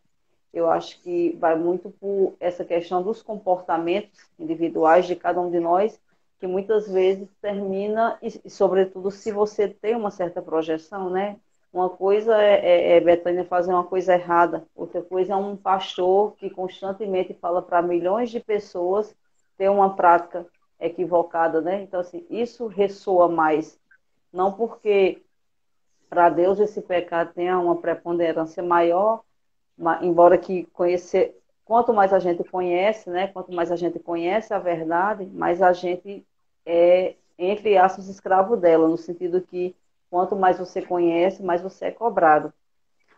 Eu acho que vai muito por essa questão dos comportamentos individuais de cada um de nós, que muitas vezes termina, e sobretudo se você tem uma certa projeção, né? Uma coisa é Betânia fazer uma coisa errada, outra coisa é um pastor que constantemente fala para milhões de pessoas ter uma prática equivocada, né? Então, assim, isso ressoa mais. Não porque para Deus esse pecado tenha uma preponderância maior, embora que conhecer, quanto mais a gente conhece, né, quanto mais a gente conhece a verdade, mais a gente é, entre aspas, escravo dela, no sentido que quanto mais você conhece, mais você é cobrado.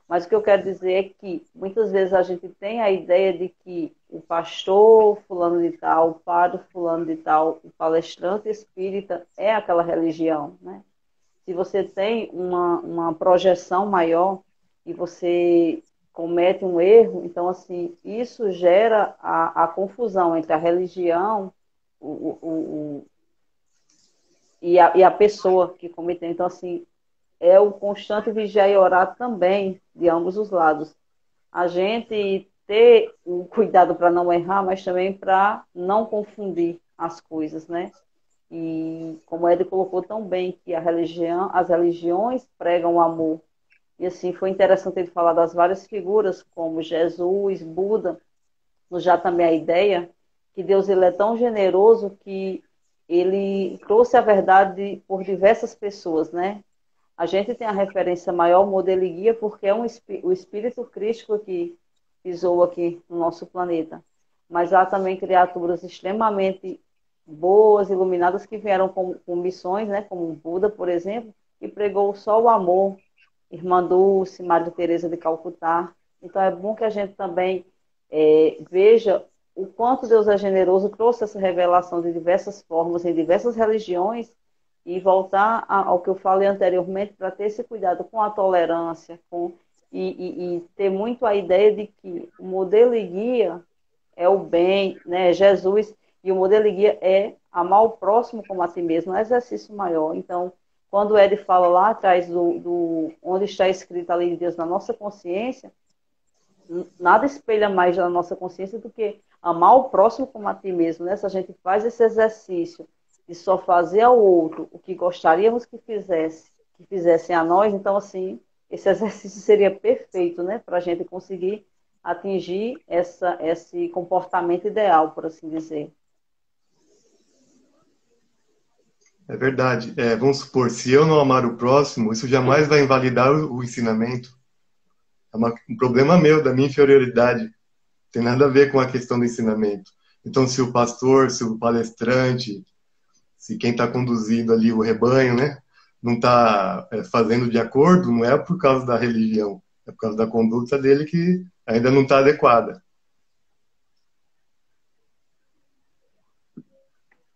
Mas o que eu quero dizer é que muitas vezes a gente tem a ideia de que o pastor fulano de tal, o padre fulano de tal, o palestrante espírita é aquela religião, né? Se você tem uma projeção maior e você comete um erro, então, assim, isso gera a confusão entre a religião o, e a pessoa que cometeu. Então, assim, é o constante vigiar e orar também de ambos os lados. A gente ter o cuidado para não errar, mas também para não confundir as coisas, né? E como ele colocou tão bem que as religiões pregam o amor. E assim, foi interessante ele falar das várias figuras, como Jesus, Buda, nos dá também a ideia que Deus ele é tão generoso que ele trouxe a verdade por diversas pessoas, né? A gente tem a referência maior, modelo e guia, porque é o Espírito Cristo que pisou aqui no nosso planeta. Mas há também criaturas extremamente boas, iluminadas, que vieram com missões, né, como o Buda, por exemplo, e pregou só o amor, Irmã Dulce, Maria Teresa de Calcutá. Então é bom que a gente também veja o quanto Deus é generoso, trouxe essa revelação de diversas formas, em diversas religiões, e voltar ao que eu falei anteriormente, para ter esse cuidado com a tolerância, e ter muito a ideia de que o modelo e guia é o bem, né? Jesus, e o modelo e guia é amar o próximo como a ti mesmo, é um exercício maior. Então, quando o Ed fala lá atrás onde está escrito a lei de Deus na nossa consciência, nada espelha mais na nossa consciência do que amar o próximo como a ti mesmo, né? Se a gente faz esse exercício de só fazer ao outro o que gostaríamos que fizessem a nós, então, assim, esse exercício seria perfeito, né? Para a gente conseguir atingir esse comportamento ideal, por assim dizer. É verdade. Vamos supor, se eu não amar o próximo, isso jamais vai invalidar o ensinamento. É um problema meu, da minha inferioridade. Tem nada a ver com a questão do ensinamento. Então, se o pastor, se o palestrante, se quem está conduzindo ali o rebanho, né, não está fazendo de acordo, não é por causa da religião, é por causa da conduta dele que ainda não está adequada.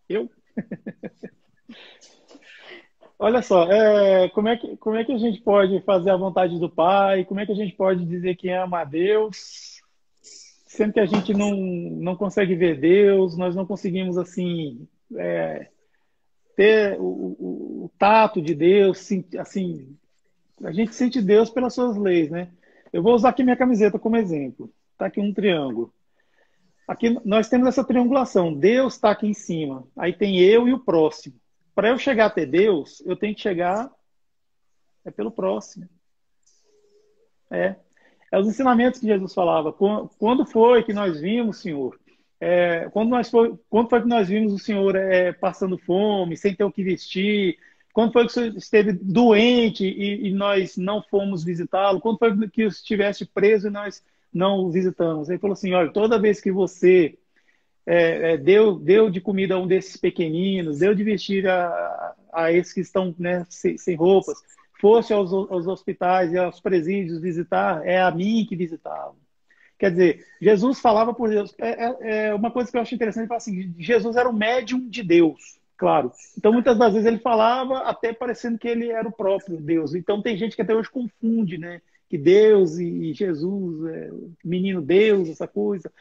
Eu? Olha só, como é que a gente pode fazer a vontade do Pai? Como é que a gente pode dizer que ama a Deus, sendo que a gente não consegue ver Deus, nós não conseguimos, assim, ter o tato de Deus, assim, a gente sente Deus pelas suas leis, né? Eu vou usar aqui minha camiseta como exemplo. Está aqui um triângulo. Aqui nós temos essa triangulação. Deus está aqui em cima. Aí tem eu e o próximo. Para eu chegar até Deus, eu tenho que chegar pelo próximo. É os ensinamentos que Jesus falava. Quando foi que nós vimos, Senhor? Quando foi que nós vimos o Senhor passando fome, sem ter o que vestir? Quando foi que o Senhor esteve doente e nós não fomos visitá-lo? Quando foi que estivesse preso e nós não o visitamos? Ele falou assim, olha, toda vez que você deu de comida a um desses pequeninos, deu de vestir a esses que estão, né, sem roupas, fosse aos hospitais e aos presídios visitar, é a mim que visitavam. Quer dizer, Jesus falava por Deus. É uma coisa que eu acho interessante, ele fala assim, Jesus era o médium de Deus, claro. Então, muitas das vezes ele falava até parecendo que ele era o próprio Deus. Então, tem gente que até hoje confunde, né? Que Deus e Jesus, menino Deus, essa coisa.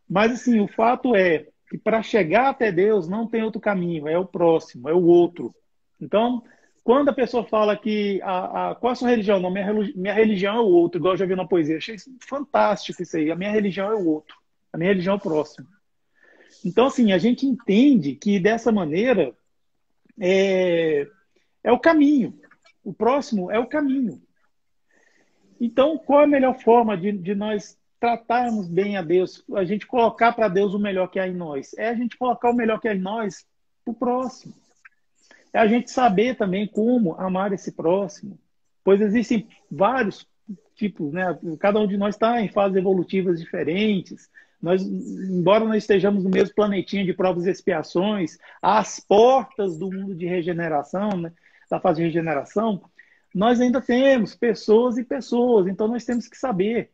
Mas, assim, o fato é que para chegar até Deus não tem outro caminho, é o próximo, é o outro. Então, quando a pessoa fala que qual é a sua religião? Não, minha religião é o outro, igual eu já vi na poesia. Achei fantástico isso aí. A minha religião é o outro. A minha religião é o próximo. Então, assim, a gente entende que dessa maneira é o caminho. O próximo é o caminho. Então, qual é a melhor forma de nós tratarmos bem a Deus? A gente colocar para Deus o melhor que há em nós. É a gente colocar o melhor que há em nós para o próximo. É a gente saber também como amar esse próximo. Pois existem vários tipos, né? Cada um de nós está em fases evolutivas diferentes. Nós, embora nós estejamos no mesmo planetinha de provas e expiações, às portas do mundo de regeneração, né? Da fase de regeneração, nós ainda temos pessoas e pessoas, então nós temos que saber.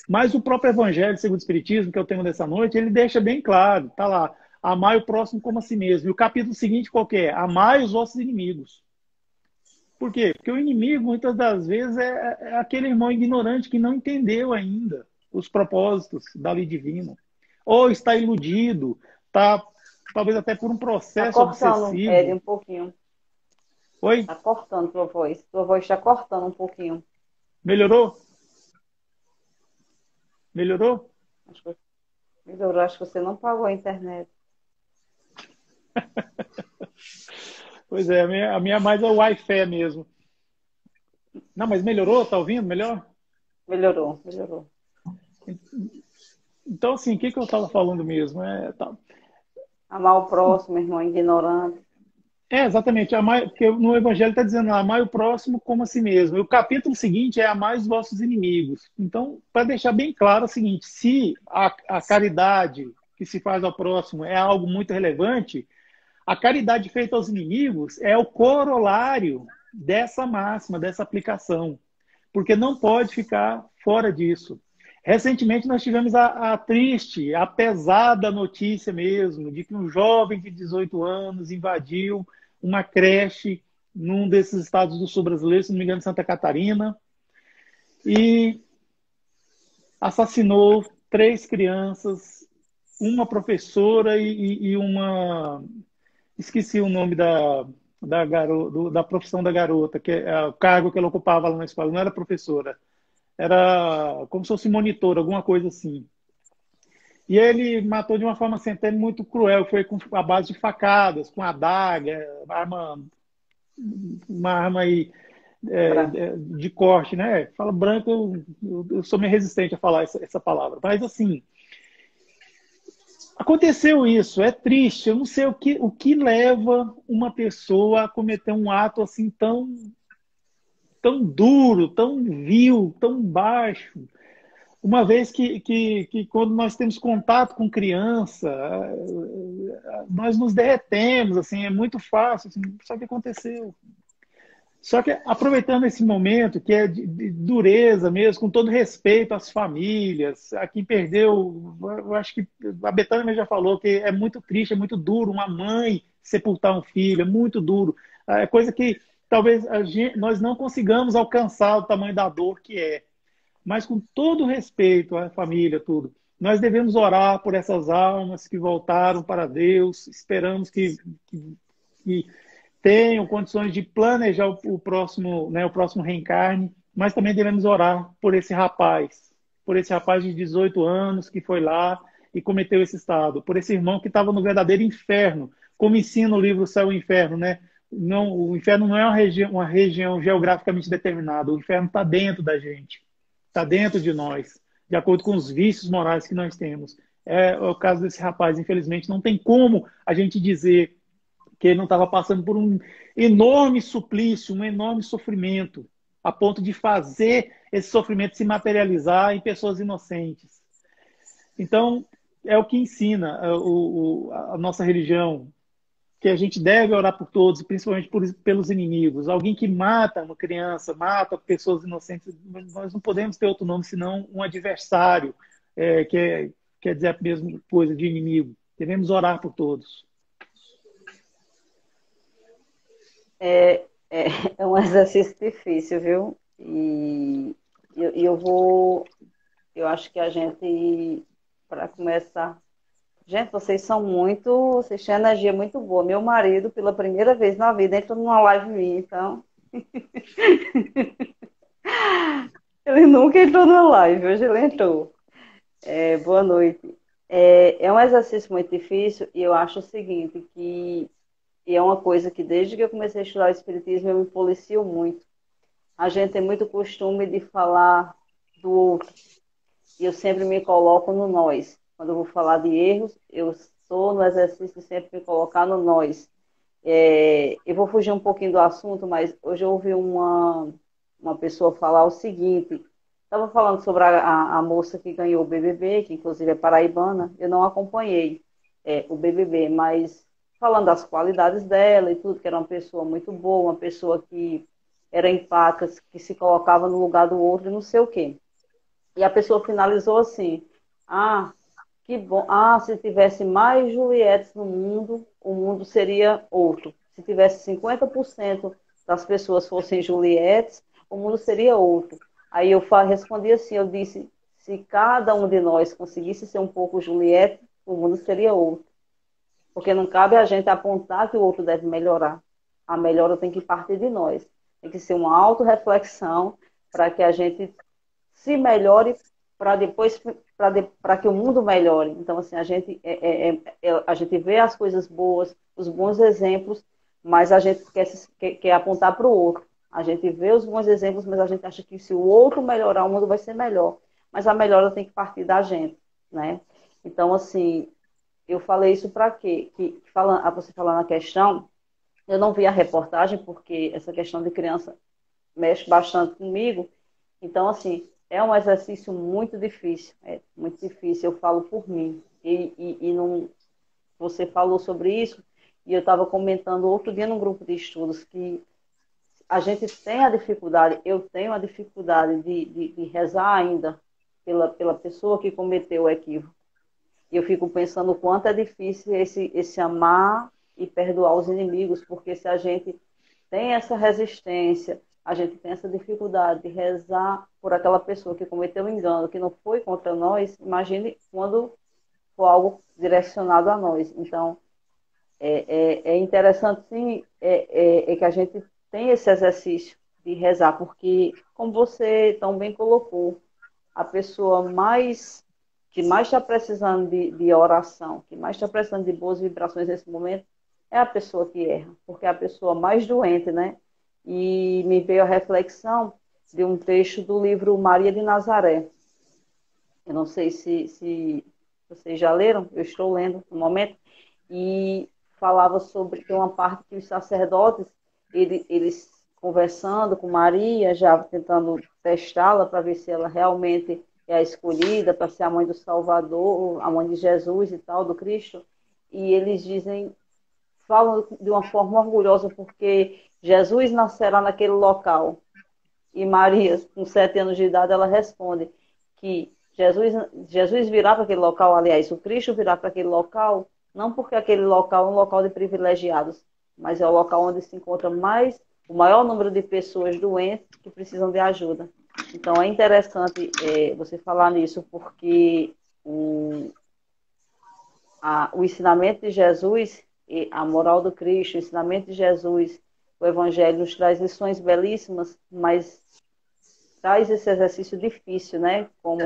Mas o próprio Evangelho, segundo o Espiritismo, que é o tema dessa noite, ele deixa bem claro, está lá, amai o próximo como a si mesmo. E o capítulo seguinte qual que é? Amai os vossos inimigos. Por quê? Porque o inimigo, muitas das vezes, é aquele irmão ignorante que não entendeu ainda os propósitos da lei divina. Ou está iludido, está talvez até por um Está processo cortando, Ed, obsessivo. um pouquinho. Oi? Está cortando tua voz. Tua voz está cortando um pouquinho. Melhorou? Melhorou? Acho que você não pagou a internet. Pois é, a minha mais é o Wi-Fi mesmo. Não, mas melhorou? Tá ouvindo melhor? Melhorou, melhorou. Então, assim, o que eu estava falando mesmo? Amar o próximo, irmão ignorante. Exatamente. Porque no Evangelho está dizendo amai o próximo como a si mesmo. E o capítulo seguinte é amai os vossos inimigos. Então, para deixar bem claro é o seguinte, se a caridade que se faz ao próximo é algo muito relevante, a caridade feita aos inimigos é o corolário dessa máxima, dessa aplicação. Porque não pode ficar fora disso. Recentemente nós tivemos a triste, a pesada notícia mesmo, de que um jovem de 18 anos invadiu uma creche num desses estados do sul brasileiro, se não me engano, Santa Catarina, e assassinou 3 crianças, uma professora e uma... Esqueci o nome da profissão da garota, que é o cargo que ela ocupava lá na escola. Não era professora, era como se fosse monitora, alguma coisa assim. E ele matou de uma forma assim, até muito cruel, foi com a base de facadas, com adaga, uma arma aí, de corte, né? Fala branco, eu sou meio resistente a falar essa palavra. Mas assim, aconteceu isso, é triste. Eu não sei o que leva uma pessoa a cometer um ato assim tão duro, tão vil, tão baixo. Uma vez que quando nós temos contato com criança, nós nos derretemos, assim, é muito fácil. Assim, só que aconteceu. Só que aproveitando esse momento, que é de dureza mesmo, com todo respeito às famílias, a quem perdeu, eu acho que a Betânia já falou que é muito triste, é muito duro uma mãe sepultar um filho, é muito duro. É coisa que talvez nós não consigamos alcançar o tamanho da dor que é. Mas com todo respeito à família, tudo, nós devemos orar por essas almas que voltaram para Deus, esperamos que tenham condições de planejar o próximo, né, o próximo reencarne, mas também devemos orar por esse rapaz de 18 anos que foi lá e cometeu esse estado, por esse irmão que estava no verdadeiro inferno, como ensina o livro Céu e Inferno, né? Não, o inferno não é uma região geograficamente determinada, o inferno está dentro da gente, está dentro de nós, de acordo com os vícios morais que nós temos. É o caso desse rapaz, infelizmente, não tem como a gente dizer que ele não estava passando por um enorme suplício, um enorme sofrimento, a ponto de fazer esse sofrimento se materializar em pessoas inocentes. Então, é o que ensina a nossa religião. que a gente deve orar por todos, principalmente pelos inimigos. Alguém que mata uma criança, mata pessoas inocentes, nós não podemos ter outro nome senão um adversário, quer dizer a mesma coisa de inimigo. Devemos orar por todos. É um exercício difícil, viu? E eu acho que a gente, para começar, gente, vocês têm energia muito boa. Meu marido, pela primeira vez na vida, entrou numa live minha, então, ele nunca entrou numa live, hoje ele entrou. Boa noite. É um exercício muito difícil e eu acho o seguinte, que e é uma coisa que desde que eu comecei a estudar o Espiritismo eu me policio muito. A gente tem muito costume de falar do outro. E eu sempre me coloco no nós. Quando eu vou falar de erros, eu estou no exercício de sempre me colocar no nós. Eu vou fugir um pouquinho do assunto, mas hoje eu ouvi uma pessoa falar o seguinte. Estava falando sobre a moça que ganhou o BBB, que inclusive é paraibana. Eu não acompanhei o BBB, mas falando das qualidades dela e tudo, que era uma pessoa muito boa, uma pessoa que era empática, que se colocava no lugar do outro e não sei o quê. E a pessoa finalizou assim, que bom, se tivesse mais Juliettes no mundo, o mundo seria outro. Se tivesse 50% das pessoas fossem Juliettes, o mundo seria outro. Aí eu respondi assim, eu disse, se cada um de nós conseguisse ser um pouco Juliette, o mundo seria outro. Porque não cabe a gente apontar que o outro deve melhorar. A melhora tem que partir de nós. Tem que ser uma autorreflexão para que a gente se melhore para depois para que o mundo melhore. Então, assim, a gente vê as coisas boas, os bons exemplos, mas a gente quer apontar para o outro. A gente vê os bons exemplos, mas a gente acha que se o outro melhorar, o mundo vai ser melhor. Mas a melhora tem que partir da gente, né? Então, assim, eu falei isso para quê? Você falando na questão, eu não vi a reportagem, porque essa questão de criança mexe bastante comigo. Então, assim, é um exercício muito difícil. É muito difícil, eu falo por mim. E não, você falou sobre isso, e eu estava comentando outro dia num grupo de estudos que a gente tem a dificuldade, eu tenho a dificuldade de rezar ainda pela pessoa que cometeu o equívoco. E eu fico pensando o quanto é difícil esse amar e perdoar os inimigos, porque se a gente tem essa resistência, a gente tem essa dificuldade de rezar por aquela pessoa que cometeu um engano, que não foi contra nós, imagine quando for algo direcionado a nós. Então, é interessante, sim, que a gente tem esse exercício de rezar, porque, como você tão bem colocou, a pessoa que mais está precisando de oração, que mais está precisando de boas vibrações nesse momento, é a pessoa que erra, porque é a pessoa mais doente, né? E me veio a reflexão de um trecho do livro Maria de Nazaré. Eu não sei se vocês já leram, eu estou lendo no momento, e falava sobre, tem uma parte que os sacerdotes, eles conversando com Maria, já tentando testá-la para ver se ela realmente é a escolhida para ser a mãe do Salvador, a mãe de Jesus e tal, do Cristo, e eles falam de uma forma orgulhosa porque Jesus nascerá naquele local. E Maria, com 7 anos de idade, ela responde que Jesus virá para aquele local, aliás, o Cristo virá para aquele local, não porque aquele local é um local de privilegiados, mas é o local onde se encontra o maior número de pessoas doentes que precisam de ajuda. Então é interessante você falar nisso, porque o ensinamento de Jesus, a moral do Cristo, o ensinamento de Jesus, o Evangelho nos traz lições belíssimas, mas traz esse exercício difícil, né? Como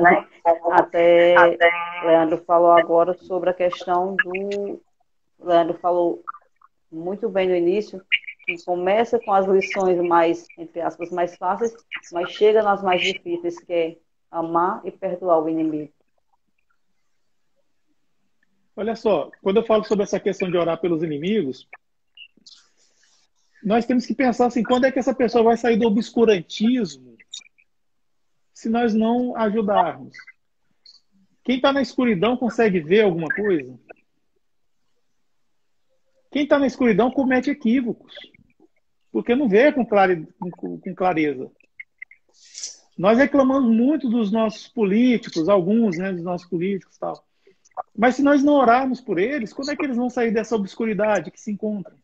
até Leandro falou agora sobre a questão do... Leandro falou muito bem no início, que começa com as lições mais, entre aspas, mais fáceis, mas chega nas mais difíceis, que é amar e perdoar o inimigo. Olha só, quando eu falo sobre essa questão de orar pelos inimigos, nós temos que pensar assim, quando é que essa pessoa vai sair do obscurantismo se nós não ajudarmos? Quem está na escuridão consegue ver alguma coisa? Quem está na escuridão comete equívocos, porque não vê com clareza. Nós reclamamos muito dos nossos políticos, alguns, né, dos nossos políticos e tal. Mas se nós não orarmos por eles, quando é que eles vão sair dessa obscuridade que se encontram?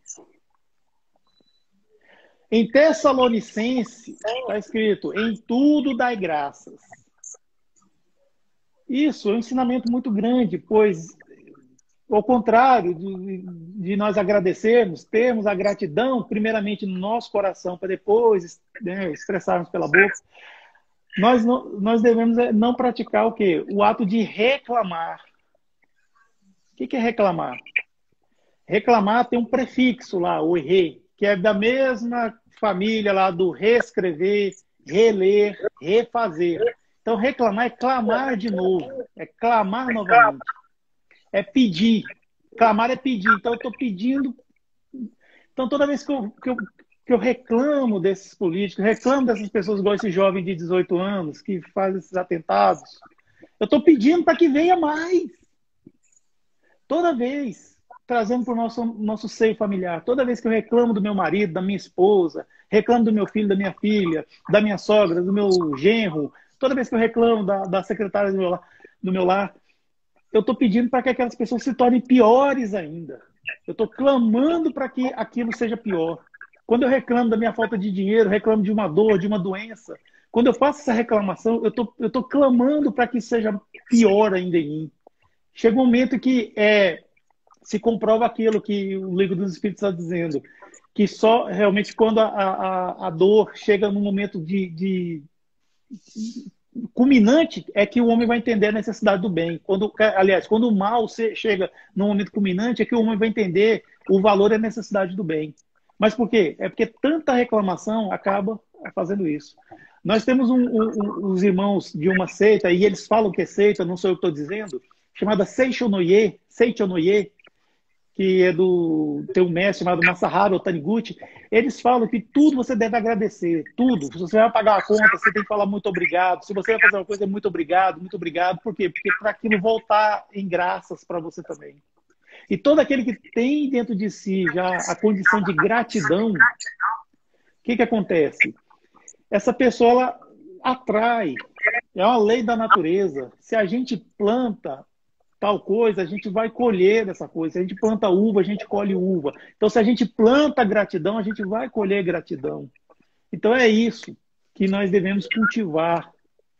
Em Tessalonicense, está escrito, em tudo dai graças. Isso é um ensinamento muito grande, pois, ao contrário de nós agradecermos, termos a gratidão, primeiramente no nosso coração, para depois, né, expressarmos pela boca, nós devemos não praticar o quê? O ato de reclamar. O que é reclamar? Reclamar tem um prefixo lá, o re, que é da mesma família lá do reescrever, reler, refazer. Então, reclamar é clamar de novo, é clamar novamente, é pedir. Clamar é pedir. Então, eu estou pedindo. Então, toda vez que eu reclamo desses políticos, reclamo dessas pessoas igual esse jovem de 18 anos que faz esses atentados, eu estou pedindo para que venha mais. Toda vez, trazendo para o nosso seio familiar. Toda vez que eu reclamo do meu marido, da minha esposa, reclamo do meu filho, da minha filha, da minha sogra, do meu genro, toda vez que eu reclamo da secretária do meu lar, eu estou pedindo para que aquelas pessoas se tornem piores ainda. Eu estou clamando para que aquilo seja pior. Quando eu reclamo da minha falta de dinheiro, reclamo de uma dor, de uma doença, quando eu faço essa reclamação, eu estou clamando para que seja pior ainda em mim. Chega um momento que se comprova aquilo que o Livro dos Espíritos está dizendo, que só realmente quando a dor chega num momento de culminante é que o homem vai entender a necessidade do bem. Quando o mal chega num momento culminante é que o homem vai entender o valor e a necessidade do bem. Mas por quê? É porque tanta reclamação acaba fazendo isso. Nós temos uns irmãos de uma seita, e eles falam que é seita, não sou eu que estou dizendo, chamada Seichonoye, que tem um mestre chamado Masaharu Taniguchi. Eles falam que tudo você deve agradecer, tudo. Se você vai pagar a conta, você tem que falar muito obrigado. Se você vai fazer uma coisa, muito obrigado, muito obrigado. Por quê? Porque para aquilo voltar em graças para você também. E todo aquele que tem dentro de si já a condição de gratidão, o que acontece? Essa pessoa ela atrai, é uma lei da natureza. Se a gente planta tal coisa, a gente vai colher dessa coisa. Se a gente planta uva, a gente colhe uva. Então, se a gente planta gratidão, a gente vai colher gratidão. Então, é isso que nós devemos cultivar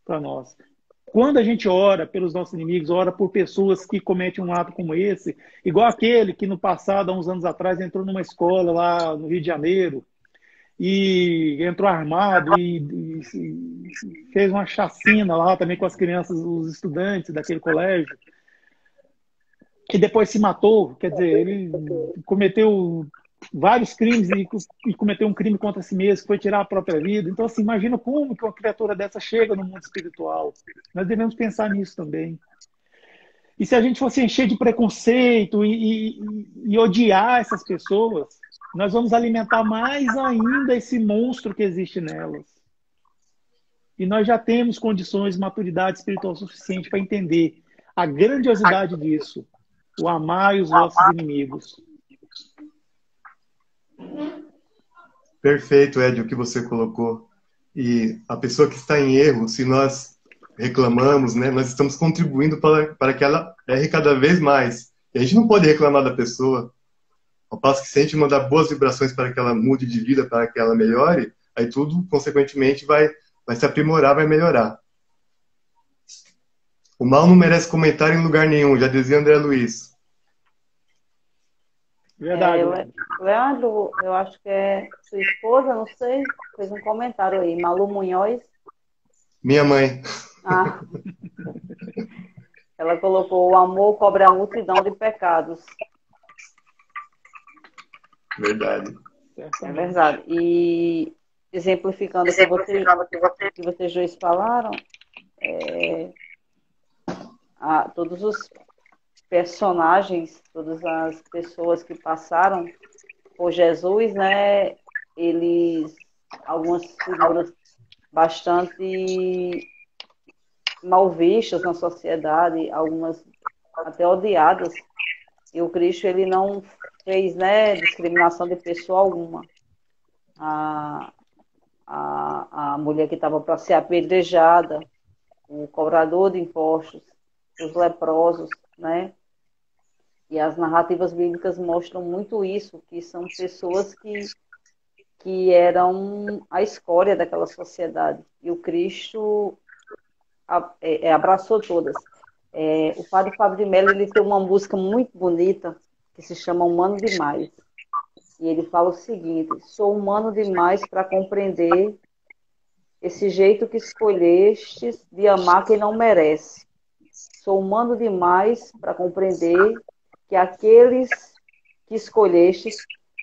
para nós. Quando a gente ora pelos nossos inimigos, ora por pessoas que cometem um ato como esse, igual aquele que no passado, há uns anos atrás, entrou numa escola lá no Rio de Janeiro, e entrou armado e fez uma chacina lá também com as crianças, os estudantes daquele colégio, que depois se matou. Quer dizer, ele cometeu vários crimes e cometeu um crime contra si mesmo, que foi tirar a própria vida. Então, assim, imagina como que uma criatura dessa chega no mundo espiritual. Nós devemos pensar nisso também. E se a gente fosse encher de preconceito e odiar essas pessoas, nós vamos alimentar mais ainda esse monstro que existe nelas. E nós já temos condições, maturidade espiritual suficiente para entender a grandiosidade disso. O amar os vossos inimigos. Perfeito, Ed, o que você colocou. E a pessoa que está em erro, se nós reclamamos, né, nós estamos contribuindo para que ela erre cada vez mais. E a gente não pode reclamar da pessoa. Ao passo que se a gente mandar boas vibrações para que ela mude de vida, para que ela melhore, aí tudo, consequentemente, vai se aprimorar, vai melhorar. O mal não merece comentário em lugar nenhum, já dizia André Luiz. Verdade. Leandro, eu acho que é sua esposa, não sei, fez um comentário aí. Malu Munhoz. Minha mãe. Ah. Ela colocou: o amor cobre a multidão de pecados. Verdade. É verdade. E exemplificando o que vocês dois falaram, todos os personagens, todas as pessoas que passaram por Jesus, né, algumas figuras bastante mal vistas na sociedade, algumas até odiadas, e o Cristo, ele não fez, né, discriminação de pessoa alguma. A, a mulher que estava para ser apedrejada, o cobrador de impostos, os leprosos, né? E as narrativas bíblicas mostram muito isso, que são pessoas que eram a escória daquela sociedade. E o Cristo abraçou todas. O padre Fábio de Mello, ele tem uma música muito bonita que se chama Humano Demais. E ele fala o seguinte: sou humano demais para compreender esse jeito que escolhestes de amar quem não merece. Sou humano demais para compreender que aqueles que escolhestes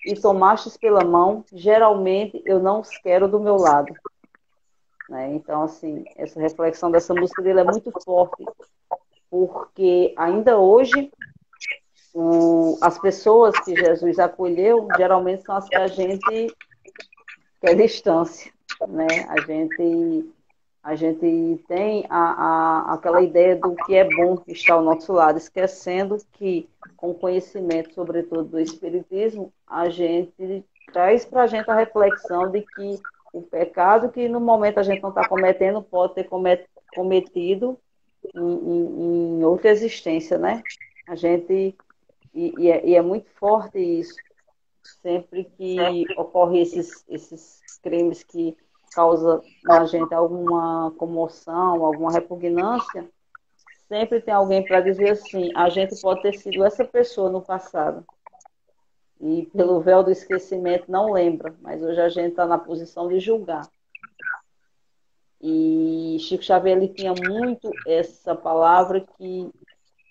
e tomastes pela mão, geralmente eu não os quero do meu lado. Né? Então, assim, essa reflexão dessa música dele é muito forte, porque ainda hoje as pessoas que Jesus acolheu, geralmente são as que a gente quer distância, né? A gente tem aquela ideia do que é bom estar ao nosso lado, esquecendo que, com o conhecimento, sobretudo do Espiritismo, a gente traz para a gente a reflexão de que o pecado que no momento a gente não está cometendo pode ter cometido em outra existência, né? A gente e é muito forte isso. Sempre que ocorre esses crimes que causam na gente alguma comoção, alguma repugnância, sempre tem alguém para dizer assim: a gente pode ter sido essa pessoa no passado. E pelo véu do esquecimento não lembra, mas hoje a gente está na posição de julgar. E Chico Xavier ele tinha muito essa palavra que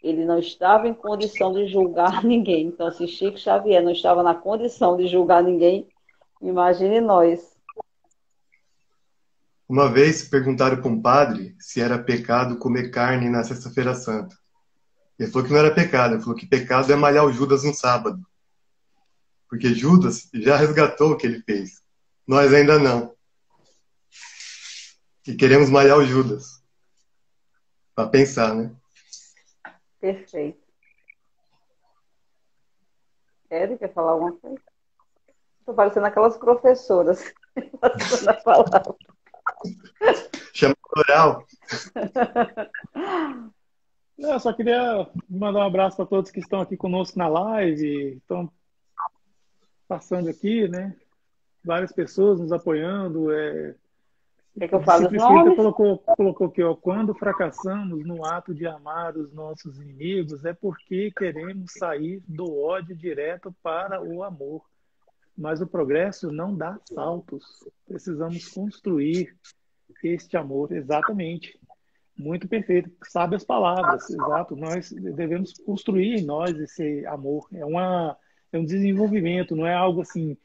ele não estava em condição de julgar ninguém. Então, se Chico Xavier não estava na condição de julgar ninguém, imagine nós. Uma vez perguntaram para um padre se era pecado comer carne na Sexta-feira Santa. Ele falou que não era pecado. Ele falou que pecado é malhar o Judas no sábado. Porque Judas já resgatou o que ele fez. Nós ainda não. E queremos malhar o Judas. Para pensar, né? Perfeito. Quer falar alguma coisa? Estou parecendo aquelas professoras. Passando a palavra. Chama oral. Eu só queria mandar um abraço para todos que estão aqui conosco na live, estão passando aqui, né? Várias pessoas nos apoiando. Quer que eu O fale os discípulo espírita nomes? colocou aqui, ó, quando fracassamos no ato de amar os nossos inimigos, é porque queremos sair do ódio direto para o amor. Mas o progresso não dá saltos. Precisamos construir este amor, exatamente. Muito perfeito. Sabe as palavras, exato. Nós devemos construir em nós esse amor. É um desenvolvimento, não é algo assim.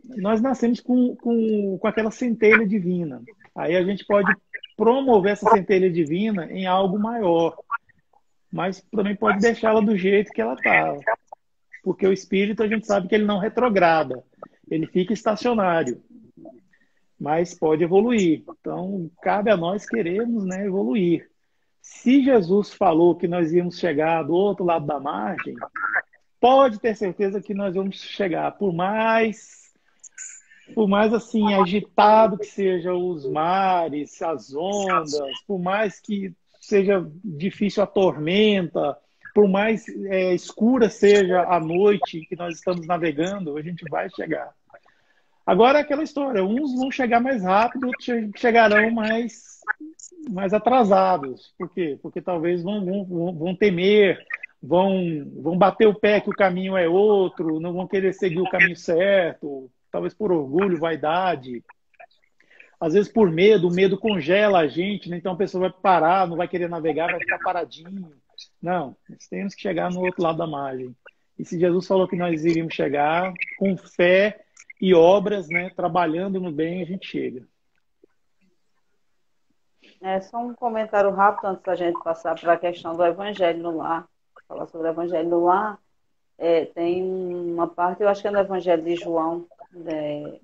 Nós nascemos com aquela centelha divina. Aí a gente pode promover essa centelha divina em algo maior, mas também pode deixá-la do jeito que ela está. Porque o espírito, a gente sabe que ele não retrograda, ele fica estacionário, mas pode evoluir. Então, cabe a nós queremos, né, evoluir. Se Jesus falou que nós íamos chegar do outro lado da margem, pode ter certeza que nós vamos chegar, por mais assim agitado que sejam os mares, as ondas, por mais que seja difícil a tormenta, por mais escura seja a noite que nós estamos navegando, a gente vai chegar. Agora é aquela história, uns vão chegar mais rápido, outros chegarão mais atrasados. Por quê? Porque talvez vão temer, vão bater o pé que o caminho é outro, não vão querer seguir o caminho certo, talvez por orgulho, vaidade. Às vezes por medo, o medo congela a gente, né? Então a pessoa vai parar, não vai querer navegar, vai ficar paradinho. Não, nós temos que chegar no outro lado da margem. E se Jesus falou que nós iríamos chegar, com fé e obras, né, trabalhando no bem, a gente chega. Só um comentário rápido antes da gente passar para a questão do Evangelho no Lar. Falar sobre o Evangelho no Lar, tem uma parte, eu acho que é no Evangelho de João,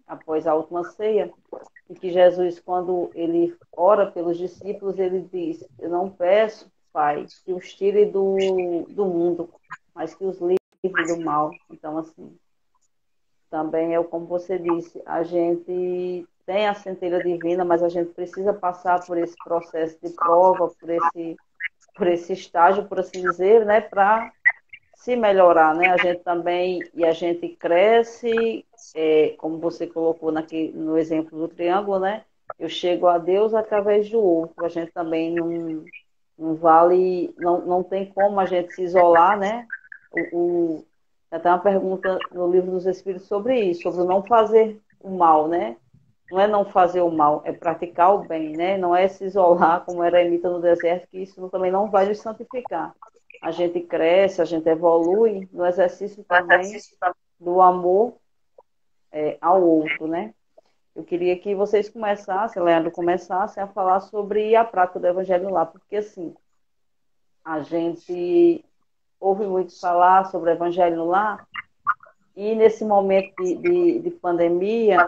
após a última ceia, em que Jesus, quando ele ora pelos discípulos, ele diz: eu não peço, Pai, que os tire do mundo, mas que os livre do mal. Então, assim, também é como você disse, a gente tem a centelha divina, mas a gente precisa passar por esse processo de prova, por esse estágio, por assim dizer, né, para se melhorar, né? A gente também, e a gente cresce, como você colocou no exemplo do triângulo, né? Eu chego a Deus através do outro. A gente também não vale, não tem como a gente se isolar, né? Tem uma pergunta no Livro dos Espíritos sobre isso, sobre o não fazer o mal, né? Não é não fazer o mal, é praticar o bem, né? Não é se isolar como era eremita no deserto, que isso também não vai nos santificar. A gente cresce, a gente evolui no exercício também do amor ao outro, né? Eu queria que vocês começassem, Leandro, começassem a falar sobre a prática do Evangelho lá, porque assim, a gente ouve muito falar sobre o Evangelho lá, e nesse momento de pandemia,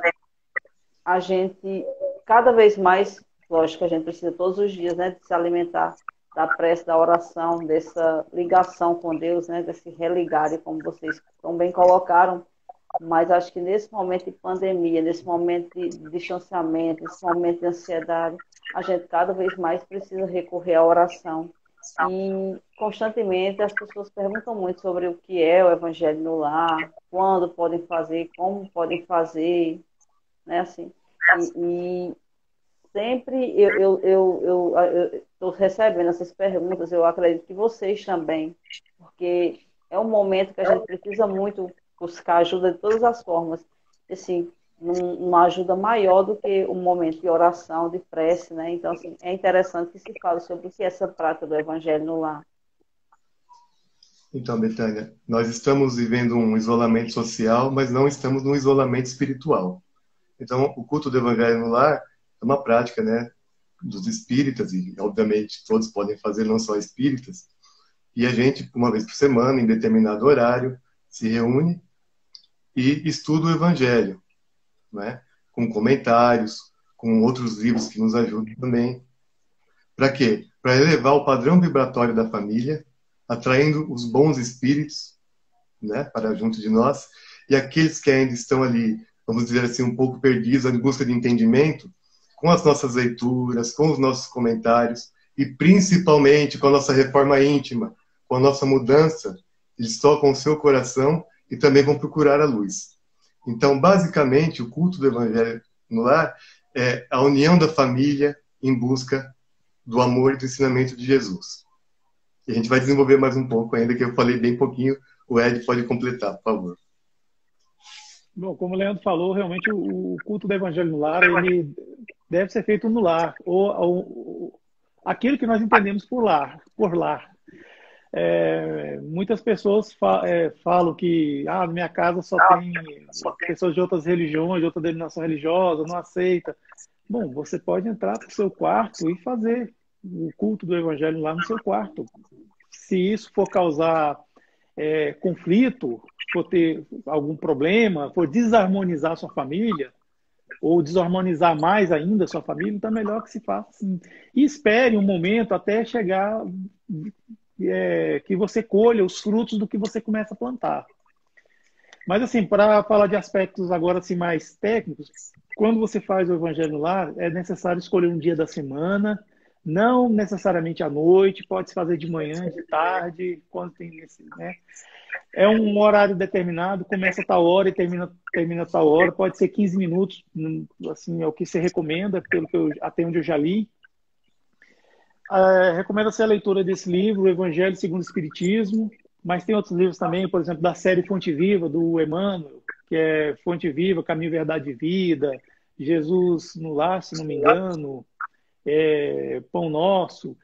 a gente cada vez mais, lógico que a gente precisa todos os dias, né, de se alimentar da prece, da oração, dessa ligação com Deus, né, desse religar, como vocês tão bem colocaram, mas acho que nesse momento de pandemia, nesse momento de distanciamento, nesse momento de ansiedade, a gente cada vez mais precisa recorrer à oração. E constantemente as pessoas perguntam muito sobre o que é o Evangelho no lar, quando podem fazer, como podem fazer, né, assim. E sempre eu estou recebendo essas perguntas, eu acredito que vocês também, porque é um momento que a gente precisa muito buscar ajuda de todas as formas, assim, uma ajuda maior do que um momento de oração, de prece, né? Então, assim, é interessante que se fale sobre o que é essa prática do Evangelho no lar. Então, Betânia, nós estamos vivendo um isolamento social, mas não estamos num isolamento espiritual. Então, o culto do Evangelho no lar é uma prática, né, dos espíritas, e obviamente todos podem fazer, não só espíritas, e a gente, uma vez por semana, em determinado horário, se reúne e estuda o Evangelho, né, com comentários, com outros livros que nos ajudam também. Para quê? Para elevar o padrão vibratório da família, atraindo os bons espíritos, né, para junto de nós, e aqueles que ainda estão ali, vamos dizer assim, um pouco perdidos em busca de entendimento, com as nossas leituras, com os nossos comentários, e principalmente com a nossa reforma íntima, com a nossa mudança, eles tocam o seu coração e também vão procurar a luz. Então, basicamente, o culto do Evangelho no lar é a união da família em busca do amor e do ensinamento de Jesus. E a gente vai desenvolver mais um pouco ainda, que eu falei bem pouquinho. O Ed pode completar, por favor. Bom, como o Leandro falou, realmente o culto do Evangelho no lar, ele deve ser feito no lar, ou aquilo que nós entendemos por lar. Muitas pessoas falam que na minha casa só tem pessoas de outras religiões, de outra denominação religiosa, não aceita. Bom, você pode entrar para o seu quarto e fazer o culto do Evangelho lá no seu quarto. Se isso for causar conflito, for ter algum problema, for desarmonizar a sua família, ou desarmonizar mais ainda a sua família, então é melhor que se faça assim. E espere um momento até chegar que você colha os frutos do que você começa a plantar. Mas assim, para falar de aspectos agora assim, mais técnicos, quando você faz o Evangelho no lar, é necessário escolher um dia da semana, não necessariamente à noite, pode se fazer de manhã, de tarde, quando tem esse, né? É um horário determinado, começa a tal hora e termina a tal hora, pode ser 15 minutos, assim, é o que se recomenda, até onde eu já li. Recomenda-se a leitura desse livro, O Evangelho segundo o Espiritismo, mas tem outros livros também, por exemplo, da série Fonte Viva, do Emmanuel, que é Fonte Viva, Caminho, Verdade e Vida, Jesus no Lar, se não me engano, Pão Nosso.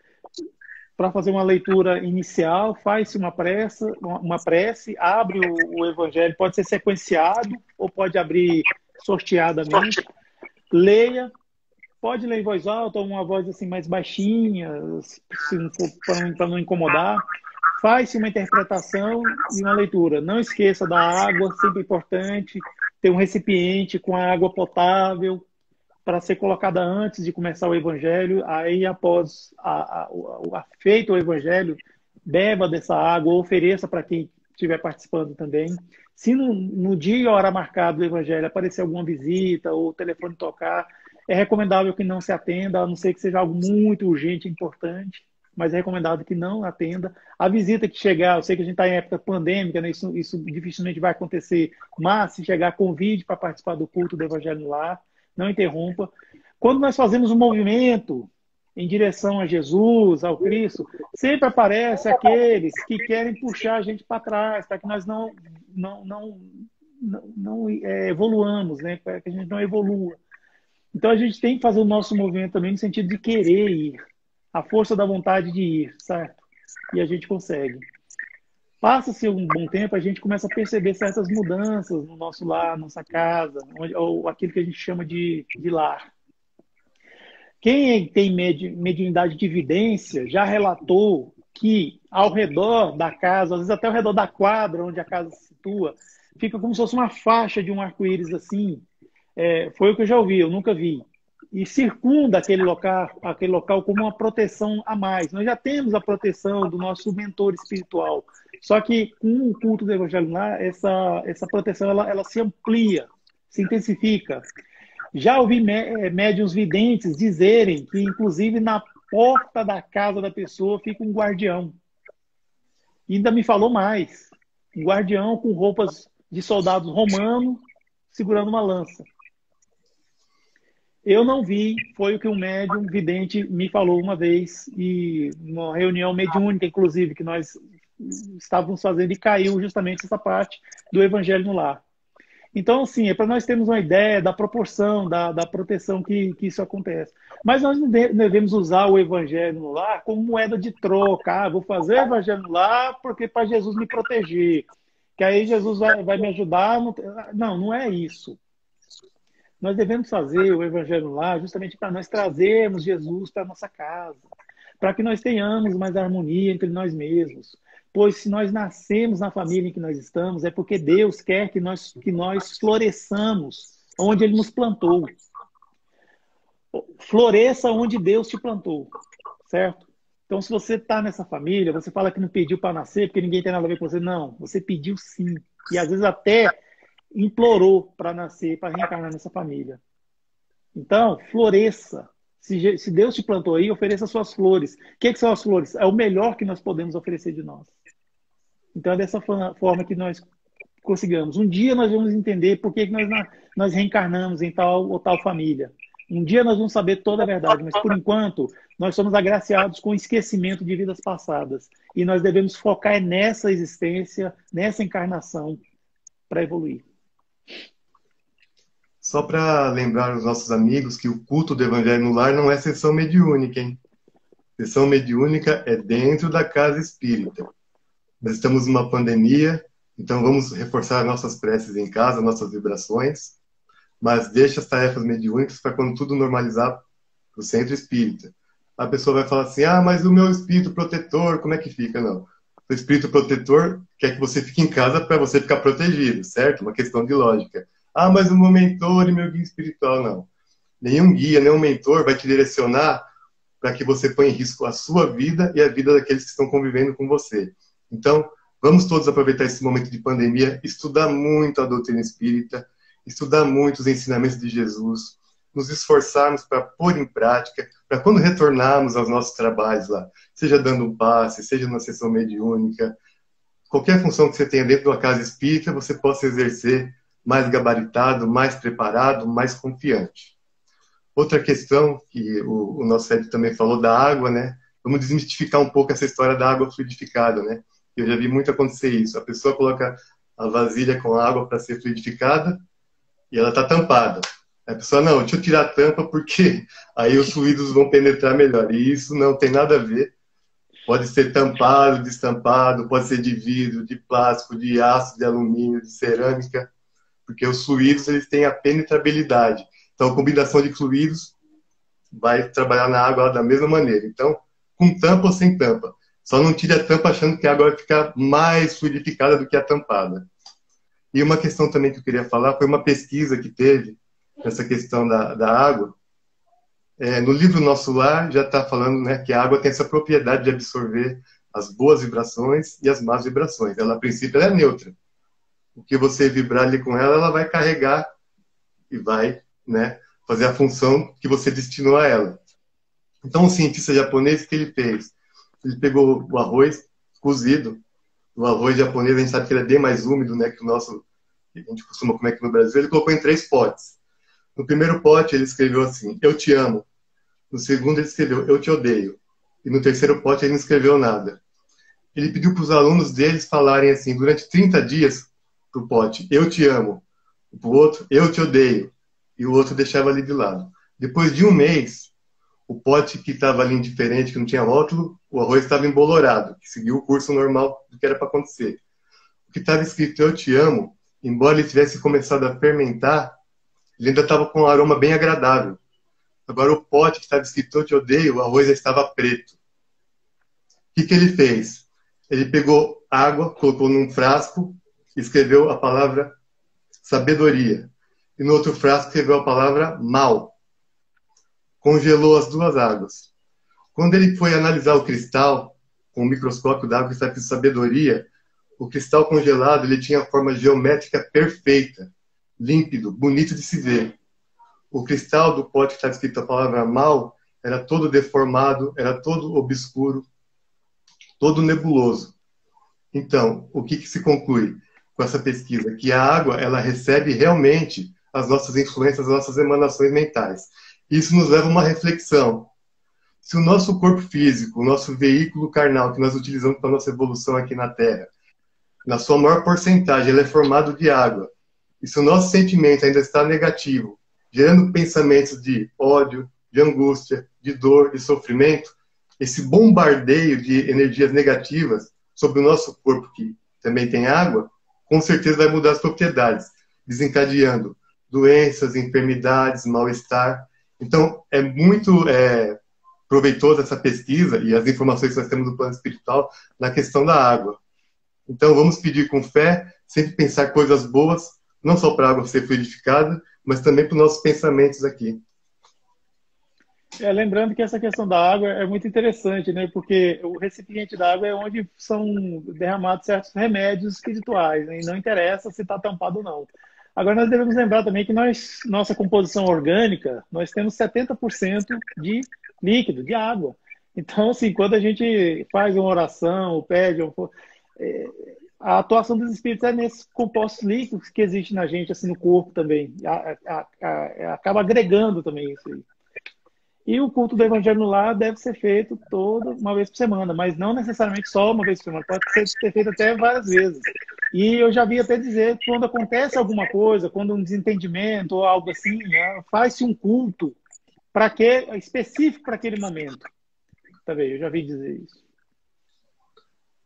Para fazer uma leitura inicial, faz-se uma prece, abre o Evangelho, pode ser sequenciado ou pode abrir sorteadamente, leia, pode ler em voz alta ou uma voz assim mais baixinha, se não for para não incomodar. Faz-se uma interpretação e uma leitura. Não esqueça da água, sempre importante, ter um recipiente com água potável, para ser colocada antes de começar o Evangelho, aí após feito o Evangelho, beba dessa água, ou ofereça para quem estiver participando também. Se no dia e hora marcado do evangelho aparecer alguma visita ou o telefone tocar, é recomendável que não se atenda, a não ser que seja algo muito urgente e importante, mas é recomendável que não atenda. A visita que chegar, eu sei que a gente está em época pandêmica, né? Isso dificilmente vai acontecer, mas se chegar, convide para participar do culto do Evangelho no Lar, não interrompa. Quando nós fazemos um movimento em direção a Jesus, ao Cristo, sempre aparece aqueles que querem puxar a gente para trás, para que nós não evoluamos, né? Para que a gente não evolua. Então a gente tem que fazer o nosso movimento também no sentido de querer ir, a força da vontade de ir, certo? E a gente consegue. Passa-se um bom tempo, a gente começa a perceber certas mudanças no nosso lar, nossa casa, ou aquilo que a gente chama de lar. Quem tem mediunidade de evidência já relatou que ao redor da casa, às vezes até ao redor da quadra onde a casa se situa, fica como se fosse uma faixa de um arco-íris assim. Foi o que eu já ouvi, eu nunca vi. E circunda aquele local como uma proteção a mais. Nós já temos a proteção do nosso mentor espiritual. Só que com o culto do Evangelho lá, essa proteção ela se amplia, se intensifica. Já ouvi médiuns videntes dizerem que, inclusive, na porta da casa da pessoa fica um guardião. E ainda me falou mais. Um guardião com roupas de soldados romanos segurando uma lança. Eu não vi, foi o que um médium vidente me falou uma vez, e numa reunião mediúnica, inclusive, que nós estávamos fazendo, e caiu justamente essa parte do Evangelho no Lar. Então, assim, é para nós termos uma ideia da proporção, da proteção que isso acontece. Mas nós não devemos usar o Evangelho no Lar como moeda de troca. Vou fazer o Evangelho no Lar porque para Jesus me proteger. Que aí Jesus vai me ajudar. Não, não é isso. Nós devemos fazer o Evangelho no Lar justamente para nós trazermos Jesus para a nossa casa, para que nós tenhamos mais harmonia entre nós mesmos. Pois se nós nascemos na família em que nós estamos, é porque Deus quer que nós floresçamos onde Ele nos plantou. Floresça onde Deus te plantou, certo? Então, se você está nessa família, você fala que não pediu para nascer, porque ninguém tem nada a ver com você. Não, você pediu sim. E às vezes até implorou para nascer, para reencarnar nessa família. Então, floresça. Se Deus te plantou aí, ofereça suas flores. O que são as flores? É o melhor que nós podemos oferecer de nós. Então, é dessa forma que nós conseguimos. Um dia nós vamos entender por que nós reencarnamos em tal ou tal família. Um dia nós vamos saber toda a verdade, mas por enquanto nós somos agraciados com esquecimento de vidas passadas. E nós devemos focar nessa existência, nessa encarnação, para evoluir. Só para lembrar os nossos amigos que o culto do Evangelho no Lar não é sessão mediúnica, hein? Sessão mediúnica é dentro da casa espírita. Nós estamos numa pandemia, então vamos reforçar nossas preces em casa, nossas vibrações, mas deixa as tarefas mediúnicas para quando tudo normalizar para o centro espírita. A pessoa vai falar assim, mas o meu espírito protetor, como é que fica? Não. O espírito protetor quer que você fique em casa para você ficar protegido, certo? Uma questão de lógica. Mas o meu mentor e meu guia espiritual, não. Nenhum guia, nenhum mentor vai te direcionar para que você ponha em risco a sua vida e a vida daqueles que estão convivendo com você. Então, vamos todos aproveitar esse momento de pandemia, estudar muito a doutrina espírita, estudar muito os ensinamentos de Jesus, nos esforçarmos para pôr em prática, para quando retornarmos aos nossos trabalhos lá, seja dando um passe, seja numa sessão mediúnica, qualquer função que você tenha dentro de uma casa espírita, você possa exercer mais gabaritado, mais preparado, mais confiante. Outra questão que o nosso Ed também falou da água, né? Vamos desmistificar um pouco essa história da água fluidificada, né? Eu já vi muito acontecer isso. A pessoa coloca a vasilha com água para ser fluidificada e ela está tampada. A pessoa, não, deixa eu tirar a tampa porque aí os fluidos vão penetrar melhor. E isso não tem nada a ver. Pode ser tampado, destampado, pode ser de vidro, de plástico, de aço, de alumínio, de cerâmica, porque os fluidos eles têm a penetrabilidade. Então, a combinação de fluidos vai trabalhar na água da mesma maneira. Então, com tampa ou sem tampa. Só não tire a tampa achando que a água vai ficar mais fluidificada do que a tampada. E uma questão também que eu queria falar foi uma pesquisa que teve nessa questão da água. No livro Nosso Lar já está falando, né, que a água tem essa propriedade de absorver as boas vibrações e as más vibrações. Ela, a princípio, ela é neutra. O que você vibrar ali com ela, ela vai carregar e vai, né, fazer a função que você destinou a ela. Então, o cientista japonês, o que ele fez? Ele pegou o arroz cozido. O arroz japonês, a gente sabe que ele é bem mais úmido, né, que o nosso, que a gente costuma comer aqui no Brasil. Ele colocou em 3 potes. No primeiro pote, ele escreveu assim: eu te amo. No segundo, ele escreveu: eu te odeio. E no terceiro pote, ele não escreveu nada. Ele pediu para os alunos deles falarem assim, durante 30 dias, para o pote: eu te amo. Para o outro: eu te odeio. E o outro deixava ali de lado. Depois de um mês, o pote que estava ali indiferente, que não tinha rótulo, o arroz estava embolorado, que seguiu o curso normal do que era para acontecer. O que estava escrito eu te amo, embora ele tivesse começado a fermentar, ele ainda estava com um aroma bem agradável. Agora o pote que estava escrito eu te odeio, o arroz já estava preto. O que ele fez? Ele pegou água, colocou num frasco, escreveu a palavra sabedoria. E no outro frasco escreveu a palavra mal. Congelou as 2 águas. Quando ele foi analisar o cristal, com o microscópio d'água que está de sabedoria, o cristal congelado ele tinha a forma geométrica perfeita, límpido, bonito de se ver. O cristal do pote que está escrito a palavra mal era todo deformado, era todo obscuro, todo nebuloso. Então, o que se conclui com essa pesquisa? Que a água ela recebe realmente as nossas influências, as nossas emanações mentais. Isso nos leva a uma reflexão. Se o nosso corpo físico, o nosso veículo carnal que nós utilizamos para a nossa evolução aqui na Terra, na sua maior porcentagem, ele é formado de água, e se o nosso sentimento ainda está negativo, gerando pensamentos de ódio, de angústia, de dor, de sofrimento, esse bombardeio de energias negativas sobre o nosso corpo, que também tem água, com certeza vai mudar as propriedades, desencadeando doenças, enfermidades, mal-estar. Então, é muito proveitosa essa pesquisa e as informações que nós temos do plano espiritual na questão da água. Então, vamos pedir com fé, sempre pensar coisas boas, não só para a água ser fluidificada, mas também para os nossos pensamentos aqui. Lembrando que essa questão da água é muito interessante, né? Porque o recipiente da água é onde são derramados certos remédios espirituais, né? E não interessa se está tampado ou não. Agora, nós devemos lembrar também que nossa composição orgânica, nós temos 70% de líquido, de água. Então, assim, quando a gente faz uma oração, pede, a atuação dos espíritos é nesses compostos líquidos que existem na gente, assim, no corpo também. Acaba agregando também isso aí. E o culto do Evangelho no Lar deve ser feito toda uma vez por semana, mas não necessariamente só uma vez por semana, pode ser feito até várias vezes. E eu já vi até dizer que quando acontece alguma coisa, quando um desentendimento ou algo assim, né, faz-se um culto específico para aquele momento. Tá bem, eu já vi dizer isso.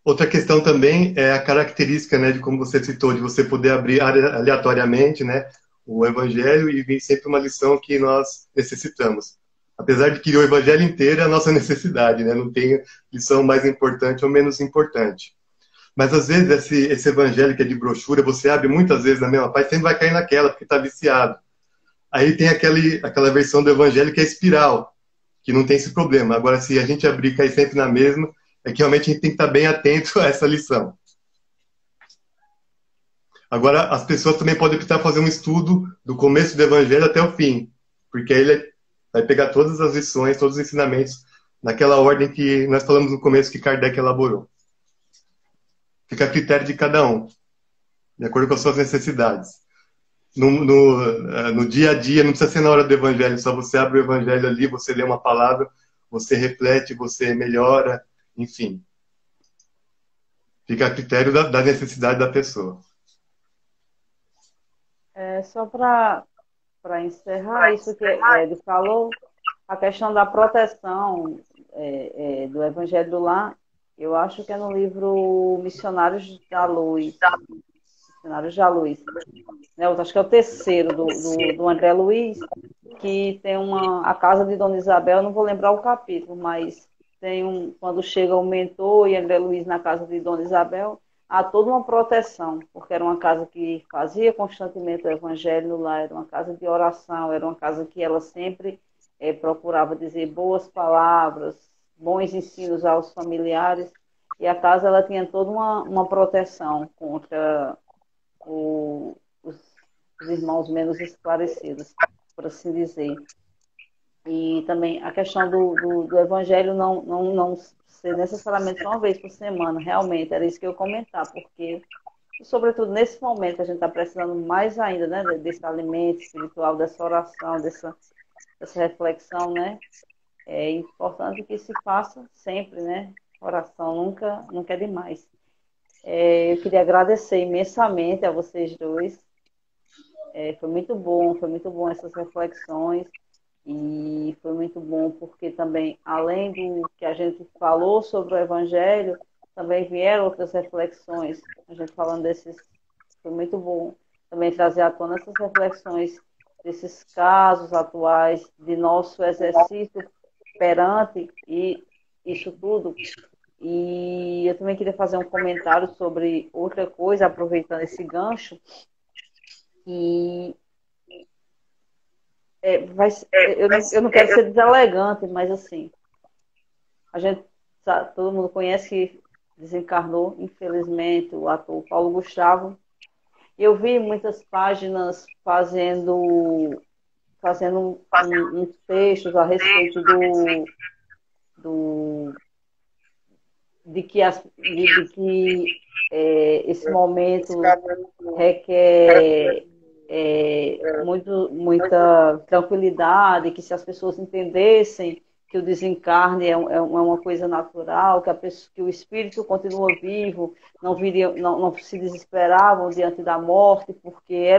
Outra questão também é a característica, né, de como você citou, de você poder abrir aleatoriamente, né, o Evangelho e vir sempre uma lição que nós necessitamos. Apesar de que o Evangelho inteiro é a nossa necessidade, né? Não tem lição mais importante ou menos importante. Mas às vezes esse Evangelho que é de brochura, você abre muitas vezes na mesma página, sempre vai cair naquela, porque está viciado. Aí tem aquela versão do Evangelho que é espiral, que não tem esse problema. Agora, se a gente abrir e cair sempre na mesma, é que realmente a gente tem que estar bem atento a essa lição. Agora, as pessoas também podem optar fazer um estudo do começo do Evangelho até o fim, porque aí ele vai pegar todas as lições, todos os ensinamentos, naquela ordem que nós falamos no começo que Kardec elaborou. Fica a critério de cada um, de acordo com as suas necessidades. No dia a dia, não precisa ser na hora do Evangelho, só você abre o Evangelho ali, você lê uma palavra, você reflete, você melhora, enfim. Fica a critério da necessidade da pessoa. Só para encerrar isso que ele falou, a questão da proteção do Evangelho do Lar, eu acho que é no livro Missionários da Luz. Missionários da Luz. Né? Eu acho que é o terceiro do André Luiz, que tem a casa de Dona Isabel, não vou lembrar o capítulo, mas tem quando chega o mentor e André Luiz na casa de Dona Isabel, há toda uma proteção, porque era uma casa que fazia constantemente o Evangelho no lar, era uma casa de oração, era uma casa que ela sempre procurava dizer boas palavras, bons ensinos aos familiares. E a casa ela tinha toda uma proteção contra os, os irmãos menos esclarecidos, por assim dizer. E também a questão do evangelho não ser necessariamente só uma vez por semana, realmente, era isso que eu ia comentar, porque, sobretudo nesse momento, a gente está precisando mais ainda, né, desse alimento espiritual, dessa oração, dessa reflexão, né? É importante que se faça sempre, né? Oração nunca é demais. Eu queria agradecer imensamente a vocês dois. Foi muito bom essas reflexões. E foi muito bom porque também, além do que a gente falou sobre o Evangelho, também vieram outras reflexões. A gente falando desses, foi muito bom também trazer à tona essas reflexões desses casos atuais, de nosso exercício perante e isso tudo. E eu também queria fazer um comentário sobre outra coisa, aproveitando esse gancho, e eu não quero ser deselegante, mas assim, a gente sabe, todo mundo conhece que desencarnou, infelizmente, o ator Paulo Gustavo. Eu vi muitas páginas fazendo uns textos a respeito do de que esse momento requer muita tranquilidade, que se as pessoas entendessem que o desencarne é uma coisa natural, que o espírito continua vivo, não se desesperavam diante da morte, porque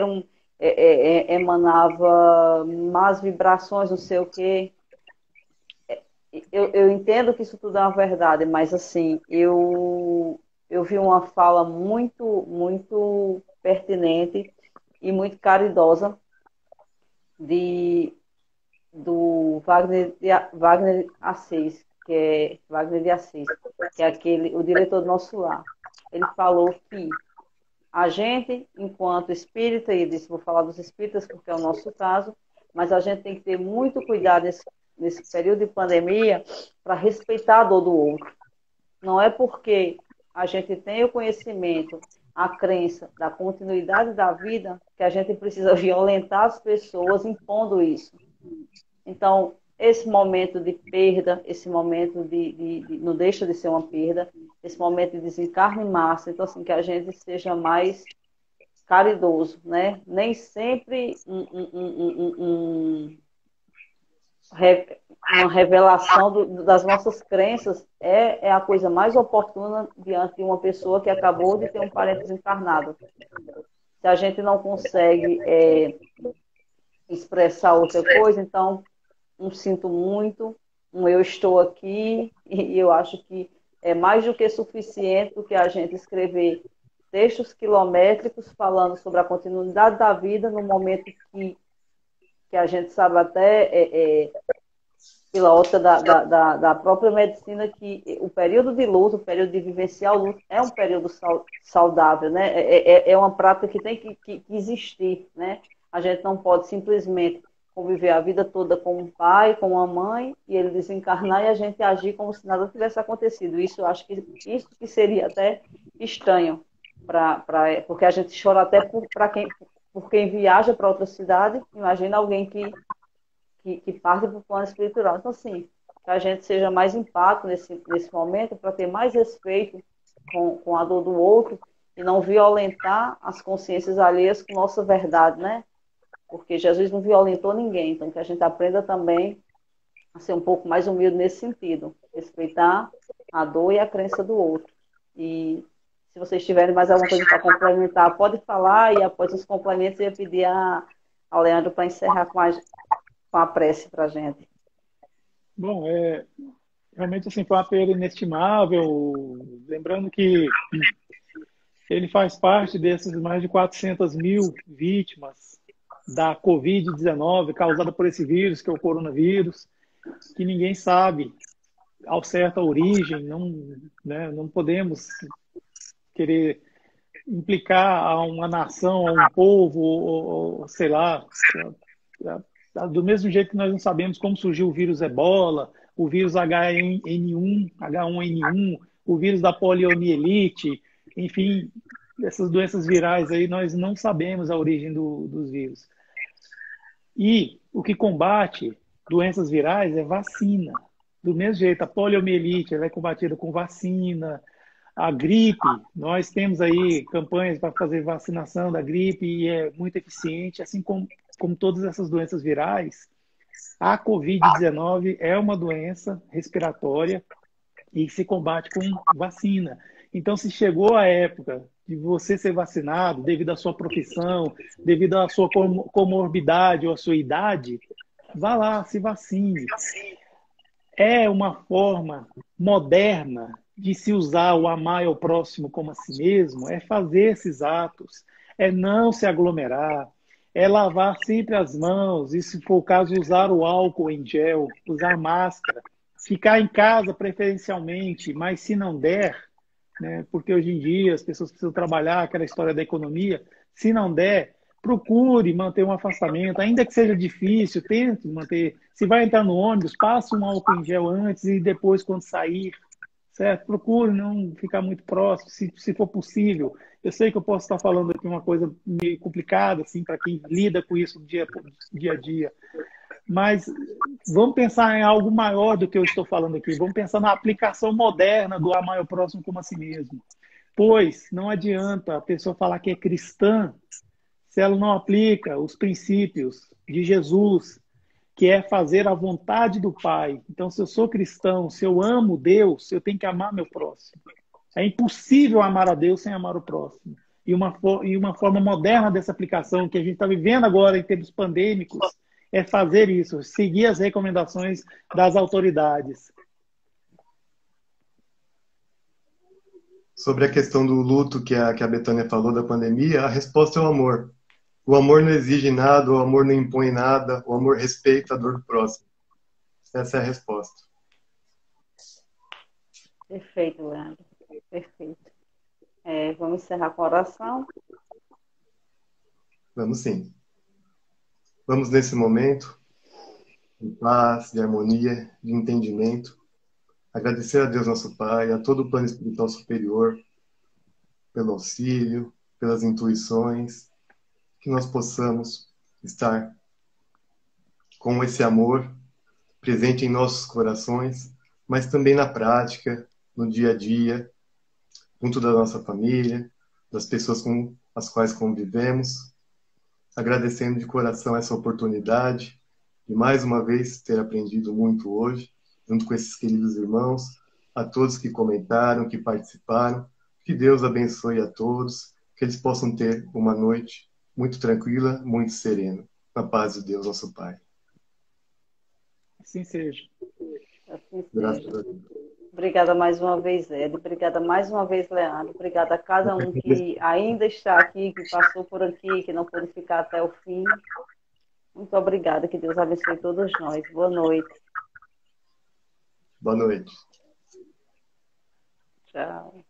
emanava más vibrações, não sei o quê. Eu entendo que isso tudo é uma verdade, mas assim, eu vi uma fala muito pertinente e muito caridosa do Wagner Assis, Wagner de Assis, que é o diretor do Nosso Lar. Ele falou que a gente, enquanto espírita, e disse, vou falar dos espíritas porque é o nosso caso, mas a gente tem que ter muito cuidado nesse período de pandemia para respeitar a dor do outro. Não é porque a gente tem o conhecimento, a crença da continuidade da vida, que a gente precisa violentar as pessoas impondo isso. Então, esse momento de perda, esse momento não deixa de ser uma perda, esse momento de desencarne em massa, então assim, que a gente seja mais caridoso, né? Nem sempre uma revelação das nossas crenças é a coisa mais oportuna diante de uma pessoa que acabou de ter um parente desencarnado. Se a gente não consegue expressar outra coisa, então sinto muito, eu estou aqui, e eu acho que é mais do que suficiente do que a gente escrever textos quilométricos falando sobre a continuidade da vida no momento que a gente sabe até pela ótica da própria medicina que o período de luto, o período de vivenciar o luto é um período saudável, né? É uma prática que tem que existir, né? A gente não pode simplesmente conviver a vida toda com um pai, com uma mãe, e ele desencarnar e a gente agir como se nada tivesse acontecido. Isso eu acho que isso que seria até estranho, porque a gente chora até por quem viaja para outra cidade. Imagina alguém que parte para o plano espiritual. Então, assim, que a gente seja mais empático nesse momento para ter mais respeito com a dor do outro e não violentar as consciências alheias com nossa verdade, né? Porque Jesus não violentou ninguém, então que a gente aprenda também a ser um pouco mais humilde nesse sentido, respeitar a dor e a crença do outro. E se vocês tiverem mais alguma coisa para complementar, pode falar, e após os complementos eu ia pedir a Leandro para encerrar com a prece para a gente. Bom, realmente assim, foi uma perda inestimável, lembrando que ele faz parte desses mais de 400 mil vítimas da Covid-19 causada por esse vírus, que é o coronavírus, que ninguém sabe ao certo a origem, não podemos querer implicar a uma nação, a um povo, ou sei lá, do mesmo jeito que nós não sabemos como surgiu o vírus Ebola, o vírus H1N1, o vírus da poliomielite, enfim, essas doenças virais aí, nós não sabemos a origem dos vírus. E o que combate doenças virais é vacina. Do mesmo jeito, a poliomielite ela é combatida com vacina. A gripe, nós temos aí campanhas para fazer vacinação da gripe e é muito eficiente, assim como todas essas doenças virais. A Covid-19 é uma doença respiratória e se combate com vacina. Então, se chegou a época de você ser vacinado devido à sua profissão, devido à sua comorbidade ou à sua idade, vá lá, se vacine. É uma forma moderna de se usar o amar ao próximo como a si mesmo, é fazer esses atos, é não se aglomerar, é lavar sempre as mãos, e se for o caso, usar o álcool em gel, usar máscara, ficar em casa preferencialmente, mas se não der, né, porque hoje em dia as pessoas precisam trabalhar, aquela história da economia, se não der, procure manter um afastamento, ainda que seja difícil, tente manter. Se vai entrar no ônibus, passe um álcool em gel antes e depois quando sair, certo? Procure não ficar muito próximo, se for possível. Eu sei que eu posso estar falando aqui uma coisa meio complicada, assim, para quem lida com isso dia a dia, mas vamos pensar em algo maior do que eu estou falando aqui. Vamos pensar na aplicação moderna do amar ao próximo como a si mesmo. Pois não adianta a pessoa falar que é cristã se ela não aplica os princípios de Jesus, que é fazer a vontade do Pai. Então, se eu sou cristão, se eu amo Deus, eu tenho que amar meu próximo. É impossível amar a Deus sem amar o próximo. E uma forma moderna dessa aplicação, que a gente está vivendo agora em tempos pandêmicos, é fazer isso, seguir as recomendações das autoridades. Sobre a questão do luto que a Betânia falou da pandemia, a resposta é o amor. O amor não exige nada, o amor não impõe nada, o amor respeita a dor do próximo. Essa é a resposta. Perfeito, Leandro. Perfeito. Vamos encerrar com a oração. Vamos sim. Vamos nesse momento, de paz, de harmonia, de entendimento, agradecer a Deus nosso Pai, a todo o plano espiritual superior, pelo auxílio, pelas intuições, que nós possamos estar com esse amor presente em nossos corações, mas também na prática, no dia a dia, junto da nossa família, das pessoas com as quais convivemos, agradecendo de coração essa oportunidade de mais uma vez ter aprendido muito hoje, junto com esses queridos irmãos, a todos que comentaram, que participaram, que Deus abençoe a todos, que eles possam ter uma noite muito tranquila, muito serena. Na paz de Deus, nosso Pai. Assim seja. Assim Graças seja. a Deus. Obrigada mais uma vez, Ed. Obrigada mais uma vez, Leandro. Obrigada a cada um que ainda está aqui, que passou por aqui, que não pôde ficar até o fim. Muito obrigada. Que Deus abençoe todos nós. Boa noite. Boa noite. Tchau.